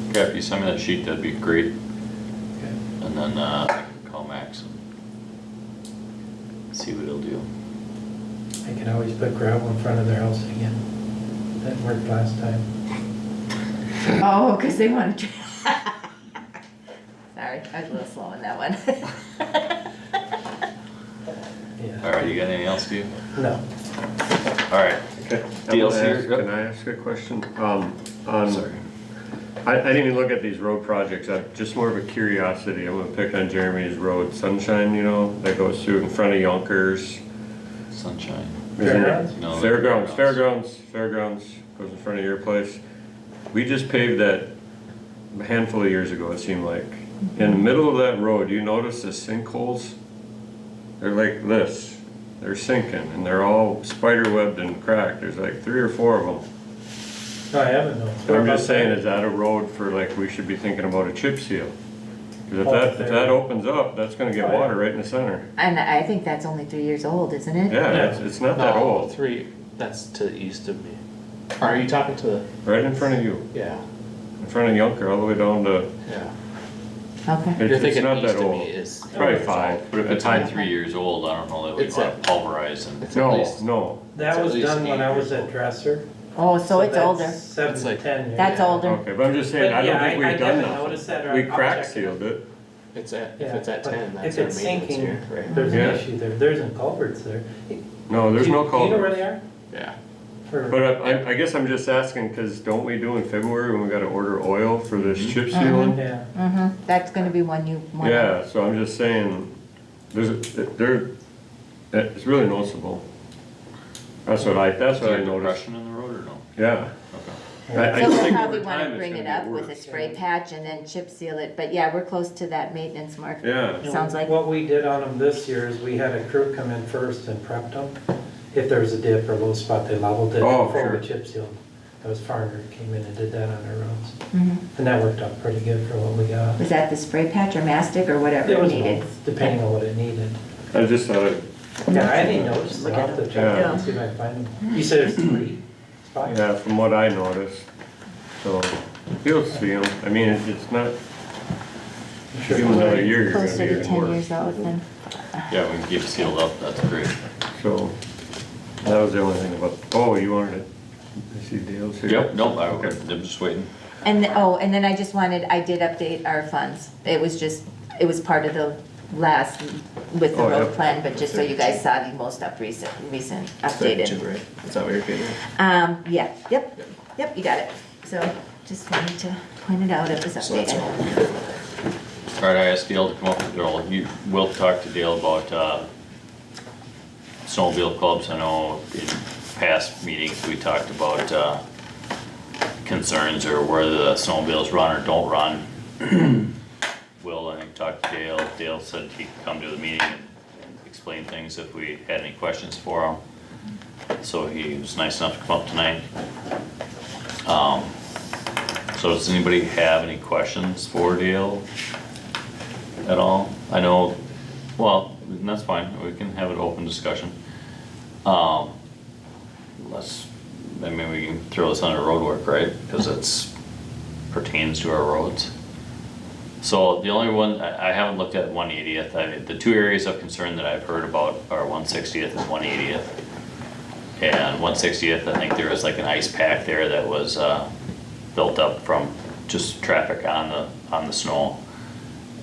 Okay, if you send me that sheet, that'd be great. Okay. And then, I can call Max and see what he'll do. I can always put gravel in front of their house again. That worked last time. Oh, because they want to. Sorry, I was a little slow on that one. Yeah. Alright, you you got anything else, Steve? No. All right. Okay. Deals I'm gonna here. ask- Can I ask a question? Sorry. I didn't even look at these road projects, just more of a curiosity. I'm gonna pick on Jeremy's road, Sunshine, you know, that goes through in front of Yonkers. Sunshine. Fairgrounds? No, Fairgrounds, goes in front of your place. We just paved that a handful of years ago, it seemed like. In the middle of that road, you notice the sinkholes? They're like this. They're sinking, and they're all spider webbed and cracked. There's like 3 or 4 of them. No, I haven't noticed. I'm just saying, is that a road for, like, we should be thinking about a chip seal? Because if that opens up, that's gonna get water right in the center. And I think that's only 3 years old, isn't it? Yeah, it's not that No, old. 3, that's to the east of me. Are you talking to the, Right in front of you, yeah, in front of Yunker, all the way down to, yeah. Okay. You're it's thinking not east that of me old. is. Probably 5. But if it's high 3 years old, I don't know that we It's want a- to pulverize and. It's at No, least- no. That It's was at least done when 8 I was years at old. Dresser. Oh, so it's that's older. 7 It's to like- 10 years. That's yeah. older. Okay, but I'm just saying, But I don't yeah, think we've I done haven't noticed nothing. that, or We I'll crack check it. sealed it. It's at, Yeah, if it's at but 10, that's if our it's maintenance sinking, here, right? there's an Yeah. issue there. There isn't culverts there. No, there's no Do you know where culvert. they are? Yeah. Or- But I guess I'm just asking, because don't we do in February when we gotta order oil for this chip Mm-hmm. sealing? Yeah. Mm-hmm, that's gonna be one you want. Yeah, so I'm just saying, it's really noticeable. That's what I Is there a noticed. depression in the road or no? Yeah. Okay. I So just we'll think probably over wanna time it's bring gonna it get up with a worse. spray patch and then chip seal it, but yeah, we're close to that maintenance mark. Yeah. Sounds like, What we did on them this year is we had a crew come in first and prepped them. If there was a dip or low spot, they leveled it Oh, before sure. we chip sealed. That was Farner who came in and did that on our roads. Mhm. And that worked out pretty good for what we got. Was that the spray patch or mastic or whatever It it was needed? both, depending on what it needed. I just thought it, Yeah, I didn't notice. Look I'll at have to them. check it Yeah. out and see if I can find them. You said there's 3 spots? yeah, from what I noticed, so, you'll see them. I mean, it's not, give them another year, you're gonna Closer be to even 10 worse. years out then. Yeah, we can keep it sealed up, that's great. So, that was the only thing about, oh, you wanted it, I see Dale's here. Yep, nope, Okay. I'm just waiting. And, and then I just wanted, I did update our funds. It was part of the last, with the Oh, road yep. plan, but just so you guys saw the most recent updated. 32, right? Is that what you're getting at? Yeah, yep, you got it. So just wanted to point it out, it was So that's updated. all. All right, I asked Dale to come up with, or you will talk to Dale about, snowmobile clubs. I know in past meetings, we talked about, concerns or whether the snowmobiles run or don't run. Will, I think, talked to Dale. Dale said he could come to the meeting and explain things if we had any questions for him. So he was nice enough to come up tonight. So does anybody have any questions for Dale at all? I know, well, and that's fine, we can have an open discussion. Unless, I mean, we can throw this under road work, right? Because it's pertains to our roads. So the only one, I haven't looked at 180th. The 2 areas of concern that I've heard about are 160th and 180th. And 160th, I think there was like an ice pack there that was built up from just traffic on the snow.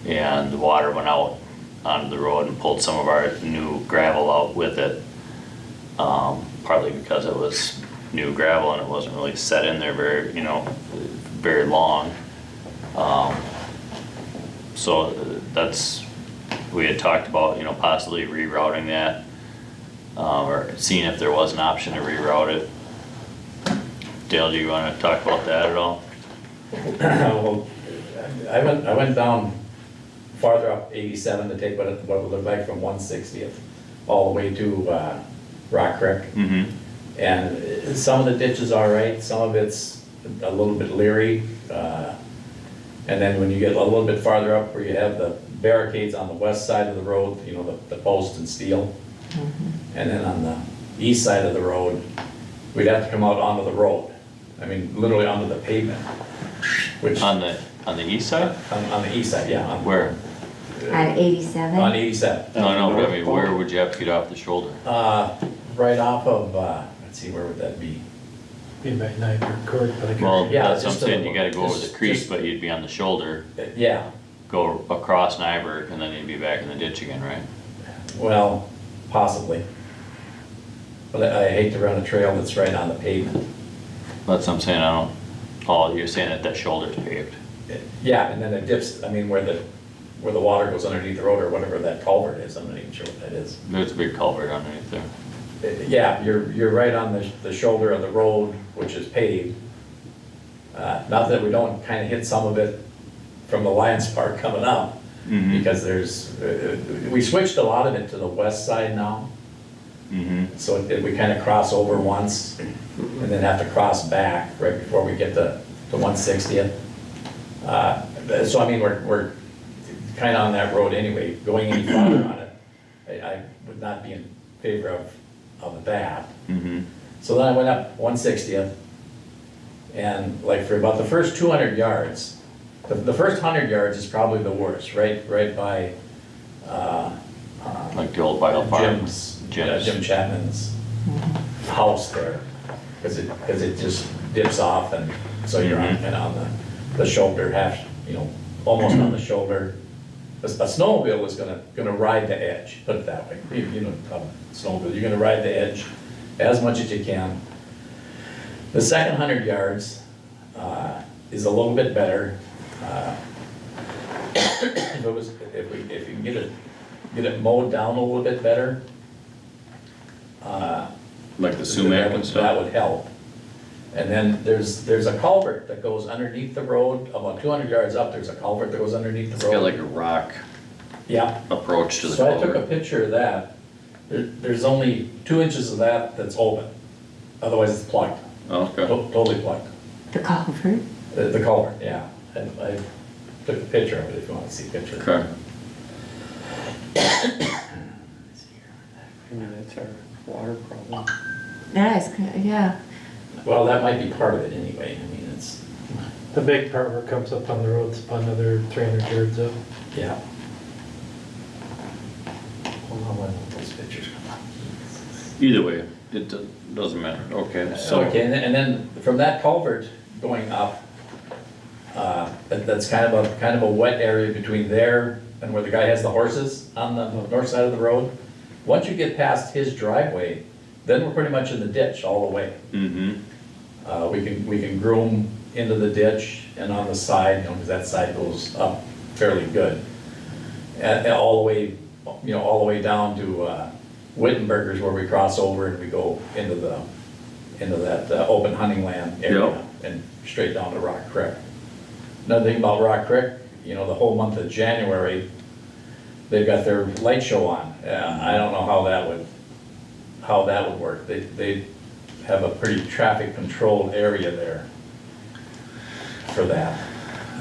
And the water went out onto the road and pulled some of our new gravel out with it. Partly because it was new gravel and it wasn't really set in there very long. So that's, we had talked about, possibly rerouting that, or seeing if there was an option to reroute it. Dale, do you wanna talk about that at all? Well, I went down farther up 87 to take what it would look like from 160th all the way to Rock Creek. Mm-hmm. And some of the ditch is all right, some of it's a little bit leery. And then when you get a little bit farther up where you have the barricades on the west side of the road, the post and steel. And then on the east side of the road, we'd have to come out onto the road. I mean, literally onto the pavement, which. On the east side? On the east side, yeah. Where? On 87? On 87. No, but I mean, where would you have to get off the shoulder? Right off of, let's see, where would that be? Be by Nyberg Court, but I can't. Well, Yeah, that's what I'm just a saying, you little- gotta go over the just- creek, just- but you'd be on the shoulder, Yeah, go across Nyberg, and then you'd be back in the ditch again, right? well, possibly. But I hate to run a trail that's right on the pavement. That's what I'm saying, I don't, oh, you're saying that shoulder's paved. Yeah, and then it dips, I mean, where the water goes underneath the road or whatever that culvert is, I'm not even sure what that is. There's a big culvert underneath there. Yeah, you're right on the shoulder of the road, which is paved. Not that we don't kind of hit some of it from the Lions Park coming up, because we switched a lot of it to the west side now. So we kind of cross over once, and then have to cross back right before we get to 160th. So I mean, we're kind of on that road anyway. Going any farther on it, I would not be in favor of that. So then I went up 160th, and like for about the first 200 yards, the first 100 yards is probably the worst, right by Like the old Vital Farm. Jim Chapman's house there, because it just dips off, and so you're on kind of on the shoulder, half, almost on the shoulder. A snowmobile is gonna ride the edge, put it that way. You know, snowmobile, you're gonna ride the edge as much as you can. The second 100 yards is a little bit better. If you can get it mowed down a little bit better. Like the sumac and stuff? That would help. And then there's a culvert that goes underneath the road, about 200 yards up, there's a culvert that goes underneath the It's road. got like a rock Yeah. approach to the So I took a culvert. picture of that. There's only 2 inches of that that's open. Otherwise it's plugged, Oh, okay. totally plugged. The culvert? The culvert, yeah. And I took a picture of it if you want to see a picture. Okay. I mean, that's our water problem. That is, good, yeah. Well, that might be part of it anyway. I mean, it's, The big part where it comes up on the road's about another 300 yards up. yeah. Hold on, when those pictures come up. Either way, it doesn't matter. Okay, so. Okay, and then from that culvert going up, that's kind of a wet area between there and where the guy has the horses on the north side of the road. Once you get past his driveway, then we're pretty much in the ditch all the way. We can groom into the ditch and on the side, because that side goes up fairly good. And all the way, all the way down to Wittenberger's where we cross over and we go into that open hunting land area. Yep. And straight down to Rock Creek. Another thing about Rock Creek, the whole month of January, they've got their light show on. I don't know how that would work. They have a pretty traffic controlled area there for that.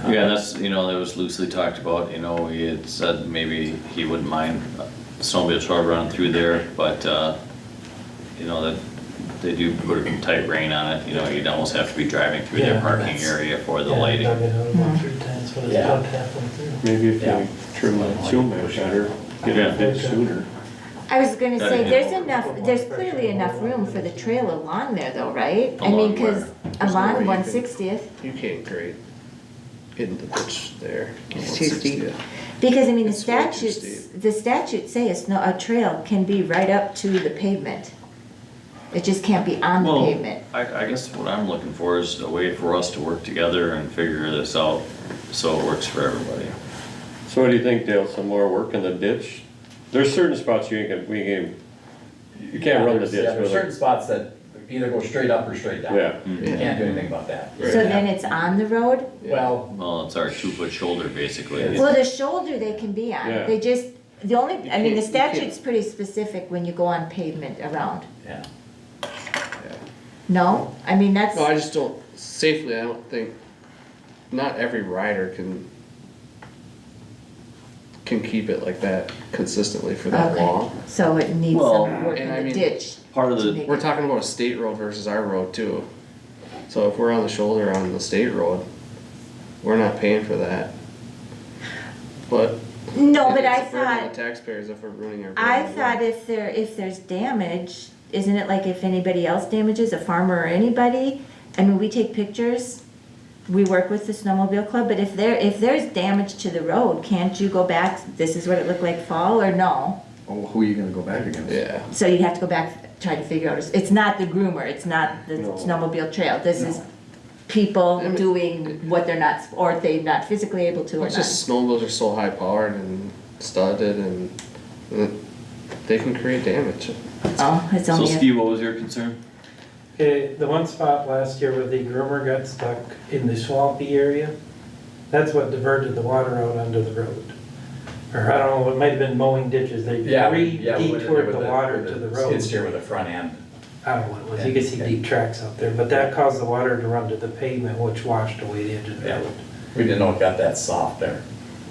Yeah, that's, that was loosely talked about, he had said maybe he wouldn't mind snowmobile trail running through there, but, that they do put a tight rein on it, you'd almost have to be driving through their Yeah, parking that's- area for the Yeah, lighting. dug it out about 3 times when it's Yeah. about halfway through. Maybe if Yeah. you trim that sumac better, get Yeah. it bit sooner. I was gonna say, Yeah. there's clearly enough room for the trail along there though, right? I mean, Along cause There's no way along you can- 160th, You can't grade in the ditch there. on It's too steep. 160th. because I mean, the It's way too statutes say a trail can be right up to the pavement. It just can't be on the Well, pavement. I guess what I'm looking for is a way for us to work together and figure this out so it works for everybody. So what do you think, Dale, some more work in the ditch? There's certain spots you can't run the ditch There's with certain it. spots that either go straight up or straight down. Yeah. You can't do anything about that. So then it's on the road? Well, Well, it's our 2-foot shoulder basically. Well, the shoulder they can be on. Yeah. They just, the only, I mean, the can't- you can't- statute's pretty specific when you go on pavement around. yeah. No? I mean, that's, No, I just don't, safely, I don't think, not every rider can keep it like that consistently for that okay, long. so it needs Well, some work and in I the mean, ditch. Part of to the, make We're it- talking about a state road versus our road too. So if we're on the shoulder on the state road, we're not paying for that. But. No, but I it's a burden on thought, the taxpayers if we're ruining our. I road. thought if there's damage, isn't it like if anybody else damages, a farmer or anybody? I mean, we take pictures, we work with the snowmobile club, but if there's damage to the road, can't you go back, this is what it looked like fall, or no? Oh, who are you gonna go back against? Yeah. So you'd have to go back, try to figure out, it's not the groomer, it's not the snowmobile trail, this is people doing what they're not, or if they're not physically able to or It's not. just snowmobiles are so high powered and studded and they can create damage. Oh, it's So only, Steve, what was your concern? Okay, the one spot last year where the groomer got stuck in the swampy area, that's what diverted the water out onto the road. Or I don't know, it might have been mowing ditches, they Yeah, we went in there re-detoured with the water to the road. Skid steer with the front end. I don't know what it was, you could see deep tracks out there, but that caused the water to run to the pavement, which washed away the edge of the Yeah. road. We didn't know it got that soft there.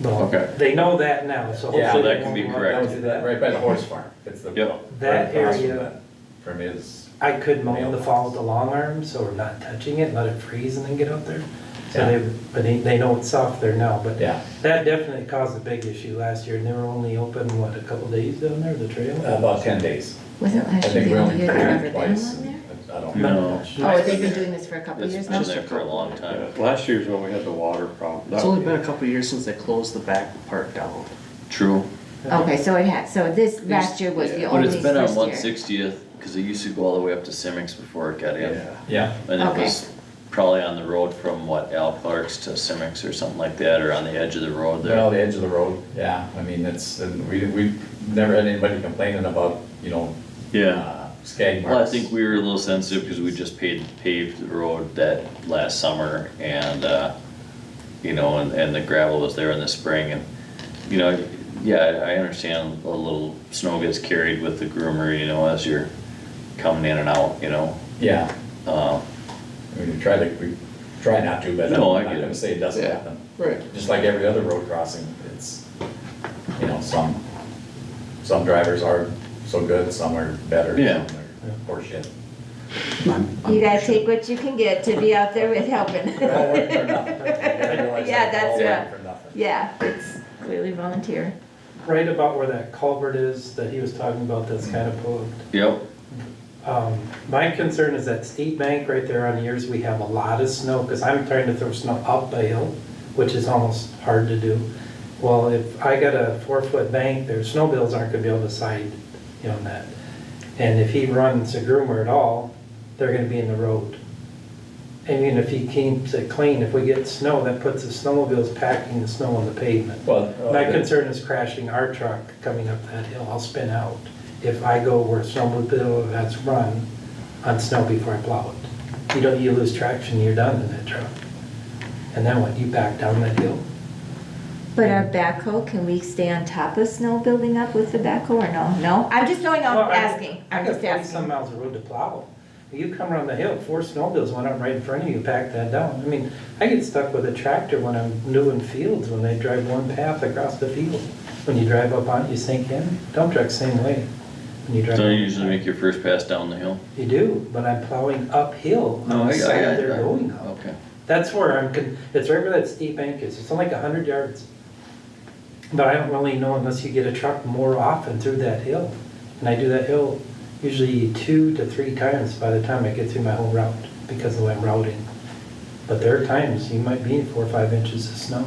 Well, Okay. they know that now, so Yeah, hopefully. that they can be won't correct. want That to was do that. right by the horse farm. It's the. Yep. right That across from area- that- From his, I could mow in the fall with the long arm, so we're not touching it, let it freeze and then get out there. So Yeah. but they know it's soft there now, but yeah, that definitely caused a big issue last year, and they were only open, what, a couple days down there, the trail? about 10 days. wasn't I last year think the we only only year cleared they've it ever been twice. along there? I don't No. know. Oh, they've been doing this for a couple It's years been now? there for a long time. Yeah, last year's when we had the water problem. It's only been a couple of years since they closed the back part down. True. Okay, so it had, so this last year was the Yeah. But only it's first been on year. 160th, because it used to go all the way up to Simmons before it got in. Yeah, And it Okay. was probably on the road from what, Al Clark's to Simmons or something like that, or on the edge of the road well, there. the edge of the road, yeah, I mean, it's, and we never had anybody complaining about, Yeah. skag marks. Well, I think we were a little sensitive because we just paved the road that last summer and, and the gravel was there in the spring and, yeah, I understand a little snow gets carried with the groomer, as you're coming in and out, Yeah, Uh, I mean, we try not to, but I'm No, I not get gonna it. say it doesn't Yeah. happen. Right. Just like every other road crossing, it's, some drivers are so good, some are better, Yeah. some are horseshit. You gotta take what you can get to be out there with helping. We're all working for nothing. You gotta realize Yeah, that, that's we're all right. working for nothing. Yeah, it's clearly volunteer. Right about where that culvert is that he was talking about that's kind of plugged. Yep, My concern is that steep bank right there on yours, we have a lot of snow, because I'm trying to throw snow up a hill, which is almost hard to do. Well, if I got a 4-foot bank, their snowmobiles aren't gonna be able to side, on that. And if he runs a groomer at all, they're gonna be in the road. And even if he keeps it clean, if we get snow, that puts the snowmobiles packing the snow on the pavement. Well, My concern is crashing our truck coming up that hill, I'll spin out if I go where snowmobile has run on snow before I plow it. You lose traction, you're done in that truck. And then what, you back down that hill? But our backhoe, can we stay on top of snow building up with the backhoe or no? No? I'm just going Well, out asking, I'm just I got 40-some asking. miles of road to plow. You come around the hill, 4 snowmobiles went up right in front of you, pack that down. I mean, I get stuck with a tractor when I'm doing fields, when they drive one path across the field. When you drive up on it, you sink in. Dump truck's same way. When you drive so up- you usually make your first pass down the hill? You do, but I'm plowing uphill on the side they're going up. Okay. That's where it's right where that steep bank is. It's only like 100 yards. But I don't really know unless you get a truck more often through that hill. And I do that hill usually 2 to 3 times by the time I get through my whole route because of the way I'm routing. But there are times you might be in 4 or 5 inches of snow.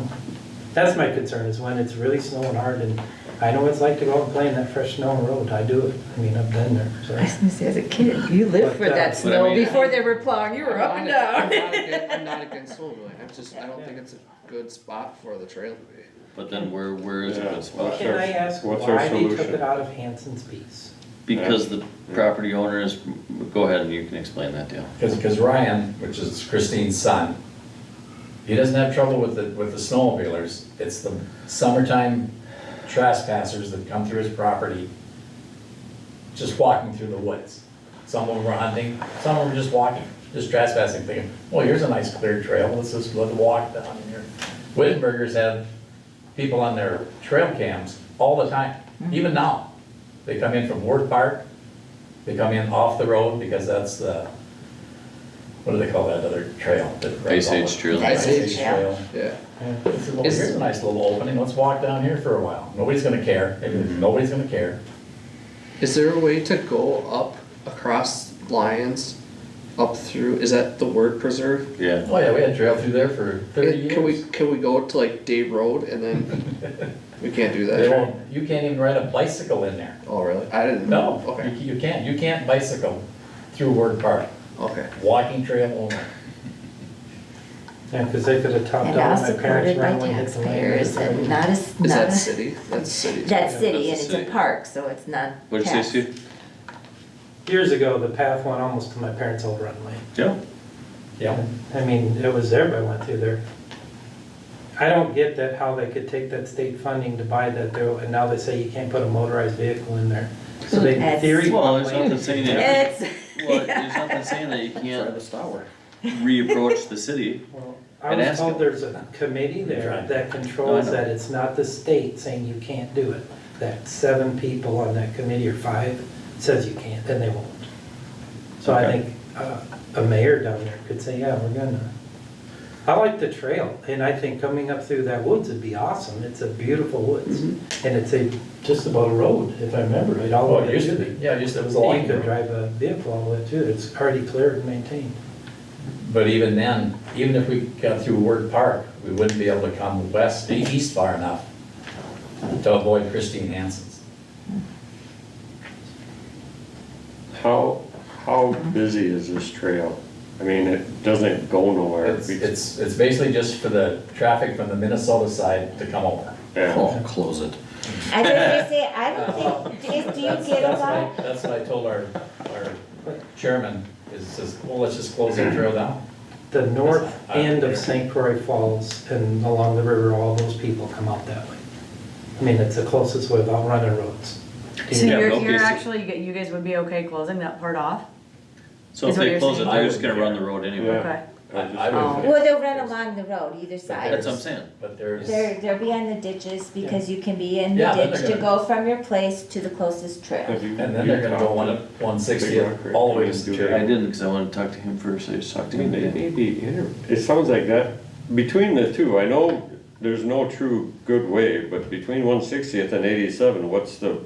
That's my concern, is when it's really snowing hard, and I know what it's like to go out and play in that fresh snow on the road. I do it. I mean, I've been there, so. I was gonna say, as a kid, you lived for But, that but I snow mean- before they were plowing, you were up and down. I'm not against snowmobiling, I don't think it's a good spot for the trail to be. But then where is a good spot? Can I ask What's our why they took solution? it out of Hanson's piece? Because the property owner is, go ahead and you can explain that deal. Because Ryan, which is Christine's son, he doesn't have trouble with the snowmobilers. It's the summertime trespassers that come through his property, just walking through the woods. Some of them were hunting, some of them were just walking, just trespassing, thinking, well, here's a nice clear trail, let's walk down here. Wittenbergers have people on their trail cams all the time, even now. They come in from Ward Park, they come in off the road because that's the, what do they call that other trail? that runs Ice all Age the- Trail. Ice Age Trail. Yeah. I said, well, here's a nice little opening, let's walk down here for a while. Nobody's gonna care, nobody's gonna care. Is there a way to go up across Lyons up through, is that the word preserve? Yeah. Oh, yeah, we had trail through there for 30 years. Can we go to like Dave Road and then, we can't do They that? won't, you can't even ride a bicycle in there. Oh, really? I didn't. No, Okay, you can't bicycle through Ward Park, okay. walking trail only. Yeah, because they could have topped And out all my parents' supported by runway, hit the lane. taxpayers and not a, Is not that a, city? That's city. that's city and That's it's the a city. park, so it's not What'd you tax. say, Steve? Years ago, the path went almost to my parents' old runway. Yeah. Yeah. I mean, it was everybody went through there. I don't get that, how they could take that state funding to buy that though, and now they say you can't put a motorized vehicle in there. So they, in That's- theory. Well, there's nothing saying that, It's, well, there's nothing saying that you Try can't the tower. reapproach the city. Well, I And was ask told them. there's a committee there Right. that controls No, I know. that, it's not the state saying you can't do it. That 7 people on that committee, or 5, says you can't, and they won't. So I Okay. think a mayor down there could say, yeah, we're gonna. I like the trail, and I think coming up through that woods would be awesome. It's a beautiful woods. Mm-hmm. And it's just about a road, if I remember right, all the Oh, way it used to through. be, yeah, it was a You line. could drive a vehicle all the way through, it's already cleared and maintained. But even then, even if we got through Ward Park, we wouldn't be able to come east far enough to avoid Christine Hansen's. How busy is this trail? I mean, it doesn't go nowhere. It's basically just for the traffic from the Minnesota side to come over. Yeah. Oh, close it. I was gonna say, I don't think, do you get a lot? That's what I told our chairman, says, well, let's just close the trail down. The north end of St. Croix Falls and along the river, all those people come out that way. I mean, it's the closest way without running roads. So Yeah, you're, okay, you're so- actually, you guys would be okay closing that part off? So Is if what they you're close it, saying? they're just gonna run the road anyway. Yeah. Okay. I Oh. would, Well, they'll run along the road, either side. That's what I'm saying. but there's, They'll be on the ditches because you can be in the Yeah, then ditch they're to go from your place to the closest trail. and then they're gonna go 160 all the way to the I trail. didn't, because I wanted to talk to him first, I just talked to him. It sounds like that, between the two, I know there's no true good way, but between 160th and 87, what's the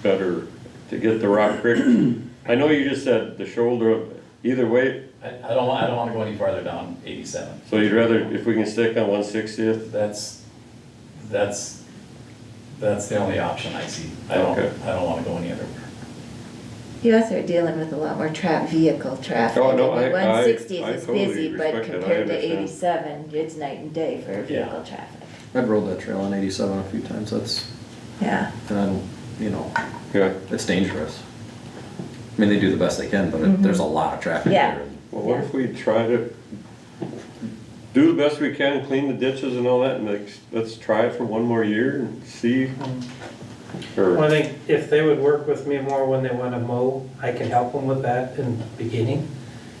better to get the Rock Creek? I know you just said the shoulder of, either way, I don't wanna go any farther down 87. so you'd rather, if we can stick on 160th? That's the only option I see. I Okay. don't wanna go any other. You also are dealing with a lot more vehicle traffic. Oh, no, I mean, I 160th is totally busy, but respect it. I compared to understand. 87, it's night and day for vehicle Yeah. traffic. I've rode that trail on 87 a few times, Yeah. and I don't, Yeah, it's dangerous. I mean, they do the best they can, but there's a lot of traffic Yeah. there. well, what if we try to do the best we can, clean the ditches and all that, and let's try it for one more year and see? Well, I Or, think if they would work with me more when they wanna mow, I can help them with that in the beginning.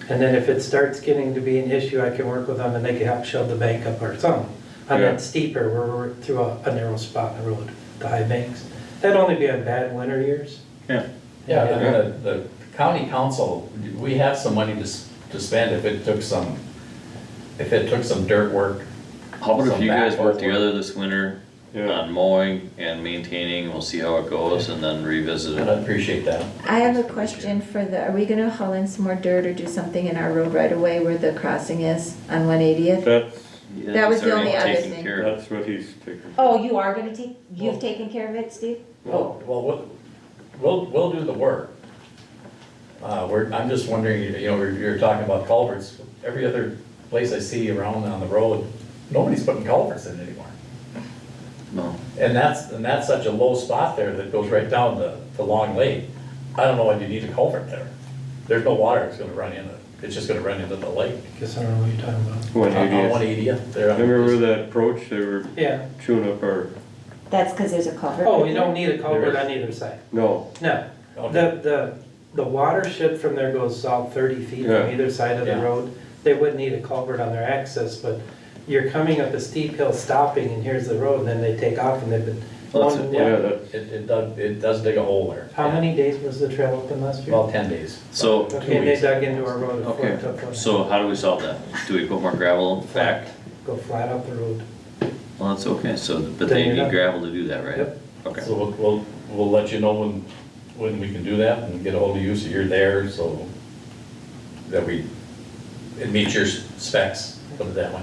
And then if it starts getting to be an issue, I can work with them and they can help shove the bank up or something. On Yeah. that steeper where we're through a narrow spot in the road, the high banks. That'd only be on bad winter years. Yeah. Yeah, I mean, the county council, we have some money to spend if it took some dirt work. How about if some you guys backhoe work together this winter Yeah. on mowing and maintaining, we'll see how it goes and then revisit And I it. appreciate that. I have a question for are we gonna haul in some more dirt or do something in our road right away where the crossing is on 180th? Yeah, That was it's the already only other taken thing. care of. that's what he's taking. Oh, you are gonna you've taken care of it, Steve? Well, we'll do the work. I'm just wondering, you're talking about culverts. Every other place I see around on the road, nobody's putting culverts in anymore. No. And that's such a low spot there that goes right down to Long Lake. I don't know why you need a culvert there. There's no water that's gonna run in it. It's just gonna run into the lake. Guess I don't know what you're talking about. 180th. 180th, there. Remember that approach, they were Yeah. chewing up our, That's because there's a culvert. Oh, you don't need a culvert on either side. no, No. Okay. The watershed from there goes out 30 feet Yeah. from either side of the Yeah. road. They wouldn't need a culvert on their access, but you're coming up a steep hill, stopping, and here's the road, and then they take off, and they've been. Well, that's yeah, that, It does dig a hole there. How many days was the trail open last year? About 10 days. So, Okay, and they dug into our road. a okay, foot to foot. so how do we solve that? Do we put more gravel back? Go flat up the road. Well, that's okay, so, but Then they you're need done. gravel to do that, right? Yep. Okay. So we'll let you know when we can do that and get a hold of you so you're there, so that it meets your specs, put it that way.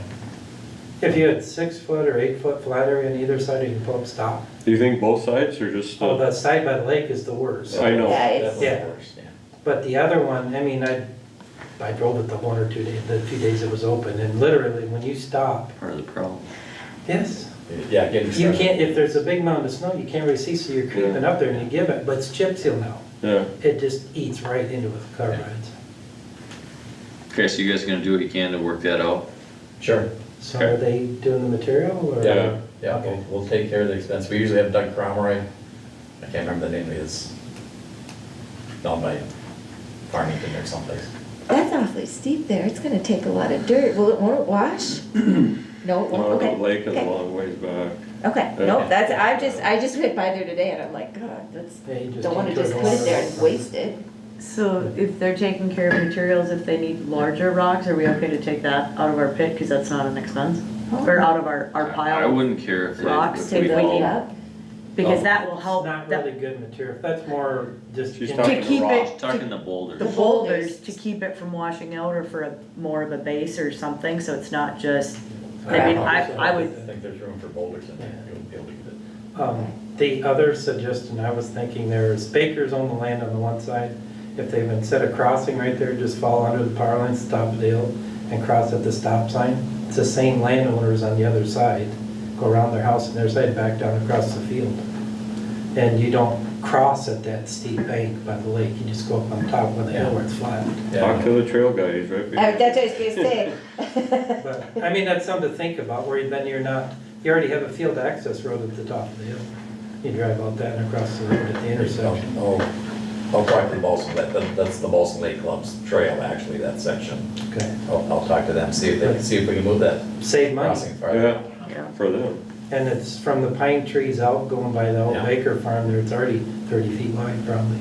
If you had 6 foot or 8 foot flat area on either side, you can pull up stop. Do you think both sides or just? Oh, the side by the lake is the worst. I know. Yeah, That was Yeah. the worst, yeah. But the other one, I mean, I drove it the 1 or 2 days, the few days it was open, and literally, when you stop, Part of the problem. yes, Yeah, getting you started. can't, if there's a big mountain of snow, you can't really see, so you're creeping up there and you give it, but it's chip seal now. Yeah. It just eats right into it with car rides. Okay, so you guys are gonna do what you can to work that out? Sure. So are they doing the material, or? Yeah. Yeah, we'll take care of the expense. We usually have Doug Cromeroy, I can't remember the name of his, down by Farmington or someplace. That's awfully steep there. It's gonna take a lot of dirt. Won't it wash? No, it won't, The okay. lake is a Okay. long ways back. Okay, no, that's, I just went by there today and I'm like, God, that's, Yeah, you just don't wanna detoured just a put lot it of there it. and waste it. So if they're taking care of materials, if they need larger rocks, are we okay to take that out of our pit, cause that's not an expense? Or out of our I pile? wouldn't care if Rocks they, to if we build all, it up. Because that will It's help, not that- really good material. That's more just. She's you know, talking to keep the it, talking the boulders. the boulders, to keep it from washing out or for a, more of a base or something, so it's not just, I mean, I would, I think there's room for boulders in there, you'll be able to get it. The other suggestion I was thinking there is Baker's own the land on the one side. If they've instead of crossing right there, just fall under the power lines, top of the hill, and cross at the stop sign. It's the same landowners on the other side, go around their house and their side, back down across the field. And you don't cross at that steep bank by the lake, you just go up on top of the hill where it's flat. Talk to the trail guy, he's right behind. That's what I was gonna say. But, I mean, that's something to think about, where then you're not, you already have a field access road at the top of the hill. You drive out that and across the road at the intersection. I'll talk to the Balsam, that's the Balsam Lake Club's trail, actually, that section. Okay. I'll talk to them, see if we can move that Save money. crossing farther. Yeah, for them. And it's from the pine trees out, going by the old Yeah. Baker farm there, it's already 30 feet wide probably.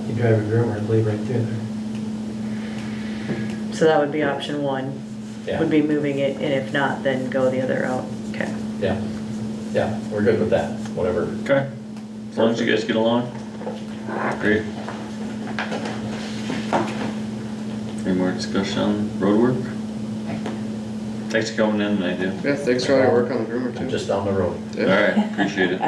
You drive a groomer, it'll lead right through there. so that would be option one, Yeah, would be moving it, and if not, then go the other route. Okay. yeah, we're good with that, whatever. Okay, as long as you guys get along. Great. Any more discussion on road work? Thanks for coming in tonight, dude. Yeah, thanks for all your work on the groomer I'm too. just down the road. All right, appreciate it.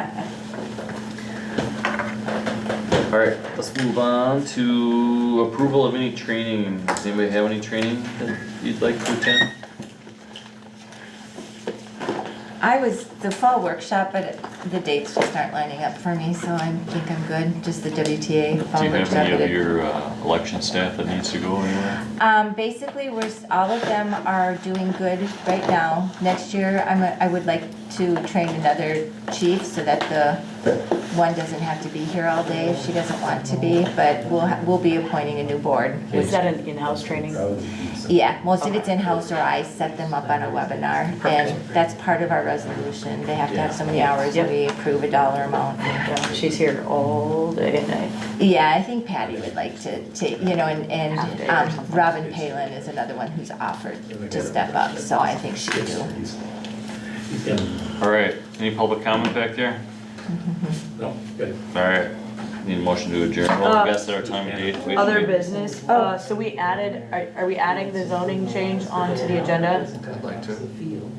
All right, let's move on to approval of any training. Does anybody have any training that you'd like to attend? I was the fall workshop, but the dates just aren't lining up for me, so I think I'm good. Just the WTA fall Do you workshop. have any but of it- your election staff that needs to go anywhere? Basically, all of them are doing good right now. Next year, I would like to train another chief so that the one doesn't have to be here all day if she doesn't want to be, but we'll be appointing a new board. Was that an in-house training? Yeah, most of it's in-house or I set them up on a webinar, and that's part of our resolution. They have to have so many hours and we approve a dollar amount. Yeah, she's here all day and night. Yeah, I think Patty would like to, and Robin Palin is another one who's offered to step up, so I think she would do. All right, any public comment back there? No, good. All right, need a motion to adjourn. Well, I guess our time and date. Wait, Other wait. business, so we added, are we adding the zoning change onto the agenda? I'd like to.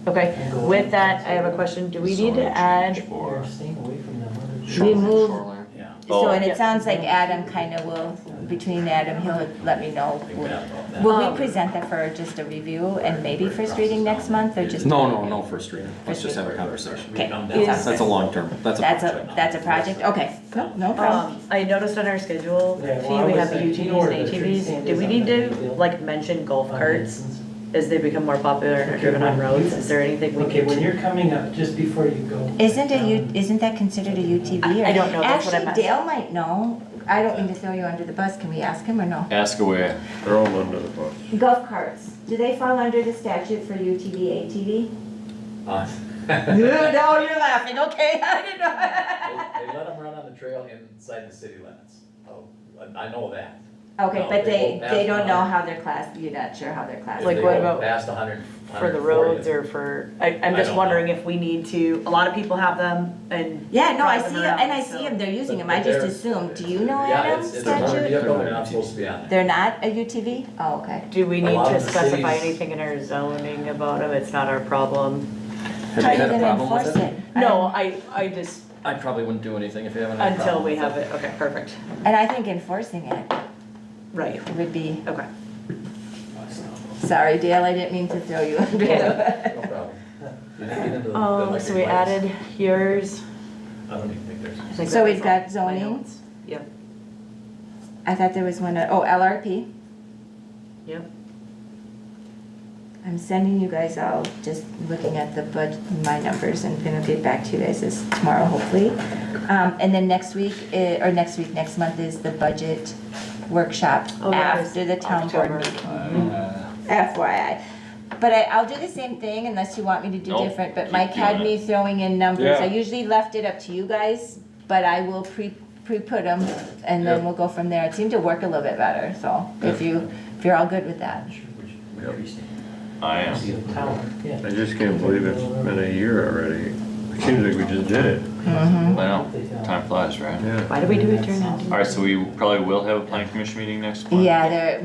Okay, with that, I have a question, do we need to add, For- Staying away from them other. We move, Shoreline. so, and it sounds like Adam kinda will, between Adam, he'll let me know. Will we present that for just a review and maybe first reading next month, or just? No, first reading. Let's just have a conversation. Okay, Is- That's a long term, that's a project. that's a project, okay, no problem. I noticed on our schedule Yeah, fee, well, I we was have the thinking, UTVs or and the tree ATVs, stand do we is need on to, the field. like, mention golf carts as they become more popular and are driven on roads, is there anything we Okay, when can? you're coming up, just before you go. Isn't that considered a UTV? I don't know, that's what I'm Actually, Dale might know. I don't mean to throw you under the bus. Can we ask him or no? Ask away. Throw them under the bus. Golf carts, do they fall under the statute for UTV, ATV? Uh, No, you're laughing, okay, I didn't know. They let them run on the trail inside the city limits. Oh, I know that. Okay, No, but they won't they don't pass know 100. how they're classed, you're not sure how they're classed. Like, They what won't about Past 100. for the 140. roads or for, I'm I just don't wondering know. if we need to, a lot of people have them and. Yeah, no, I drive them see, around, and I so- see them, they're using But- them, I but just they're- assumed, do you know, Yeah, Adam, it's a motor statute? vehicle, they're not supposed to be on there. They're not a UTV? Oh, okay. Do we A need lot to of the specify cities- anything in our zoning about them? It's not our problem. Have How you you had a gonna problem with enforce it? it? No, I just, I probably wouldn't do anything if you haven't had a until problem we with have it, okay, perfect. And I think enforcing it Right, would be, okay. sorry Dale, I didn't mean to throw you under the No problem. You didn't get into the So we electric lights. added yours. I don't even think there's. I think So that we've was got all my zoning. notes. Yep, I thought there was one, LRP. yep. I'm sending you guys all, just looking at the my numbers and gonna get back to you guys this tomorrow, hopefully. And then next month is the budget workshop Oh, that is after the town board October. meeting. FYI. But I'll do the same thing unless you want me to do Nope, different, but keep Mike had doing me throwing in numbers. Yeah. I usually left it up to you guys, but I will pre-put them and then Yeah. we'll go from there. It seemed to work a little bit better, so if you're all good with that. I am. I just can't believe it's been a year already. It seems like we just did it. Mm-hmm. Well, time flies, right? Yeah. Why do we do it during that? All right, so we probably will have a planning commission meeting next month? Yeah,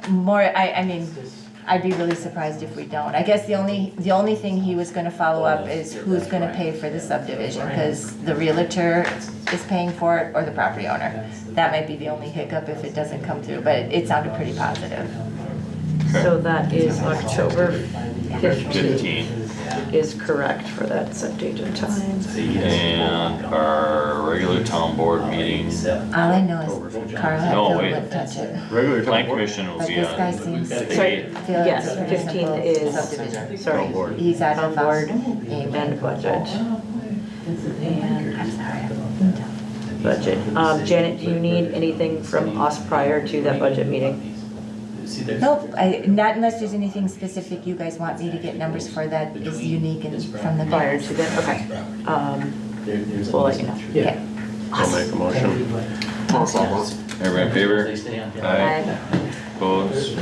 more, I mean, I'd be really surprised if we don't. I guess the only thing he was gonna follow up is who's gonna pay for the subdivision, because the realtor is paying for it or the property owner. That might be the only hiccup if it doesn't come through, but it sounded pretty positive. So that is October 15th 15. is correct for that set date and time. And our regular town board meeting, All I know is Carl had No, Phil wait. wouldn't touch it. Regular planning town board. commission will But be this guy on seems to the Sorry. 8th. feel it's Yes, a pretty 15th simple is- subdivision. Sorry, board. He's out town of board Amen. and budget. And I'm sorry. budget. Janet, do you need anything from us prior to that budget meeting? Nope, not unless there's anything specific you guys want me to get numbers for that is unique and from the Prior minutes. to that, okay. We'll let you know. Okay. I'll make a motion. Everybody in favor? They stay on. Aye. Opposed?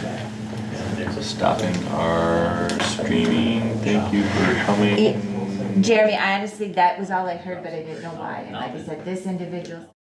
Stopping our streaming, thank you for coming. Jeremy, I honestly, that was all I heard, but I didn't know why. And like I said, this individual.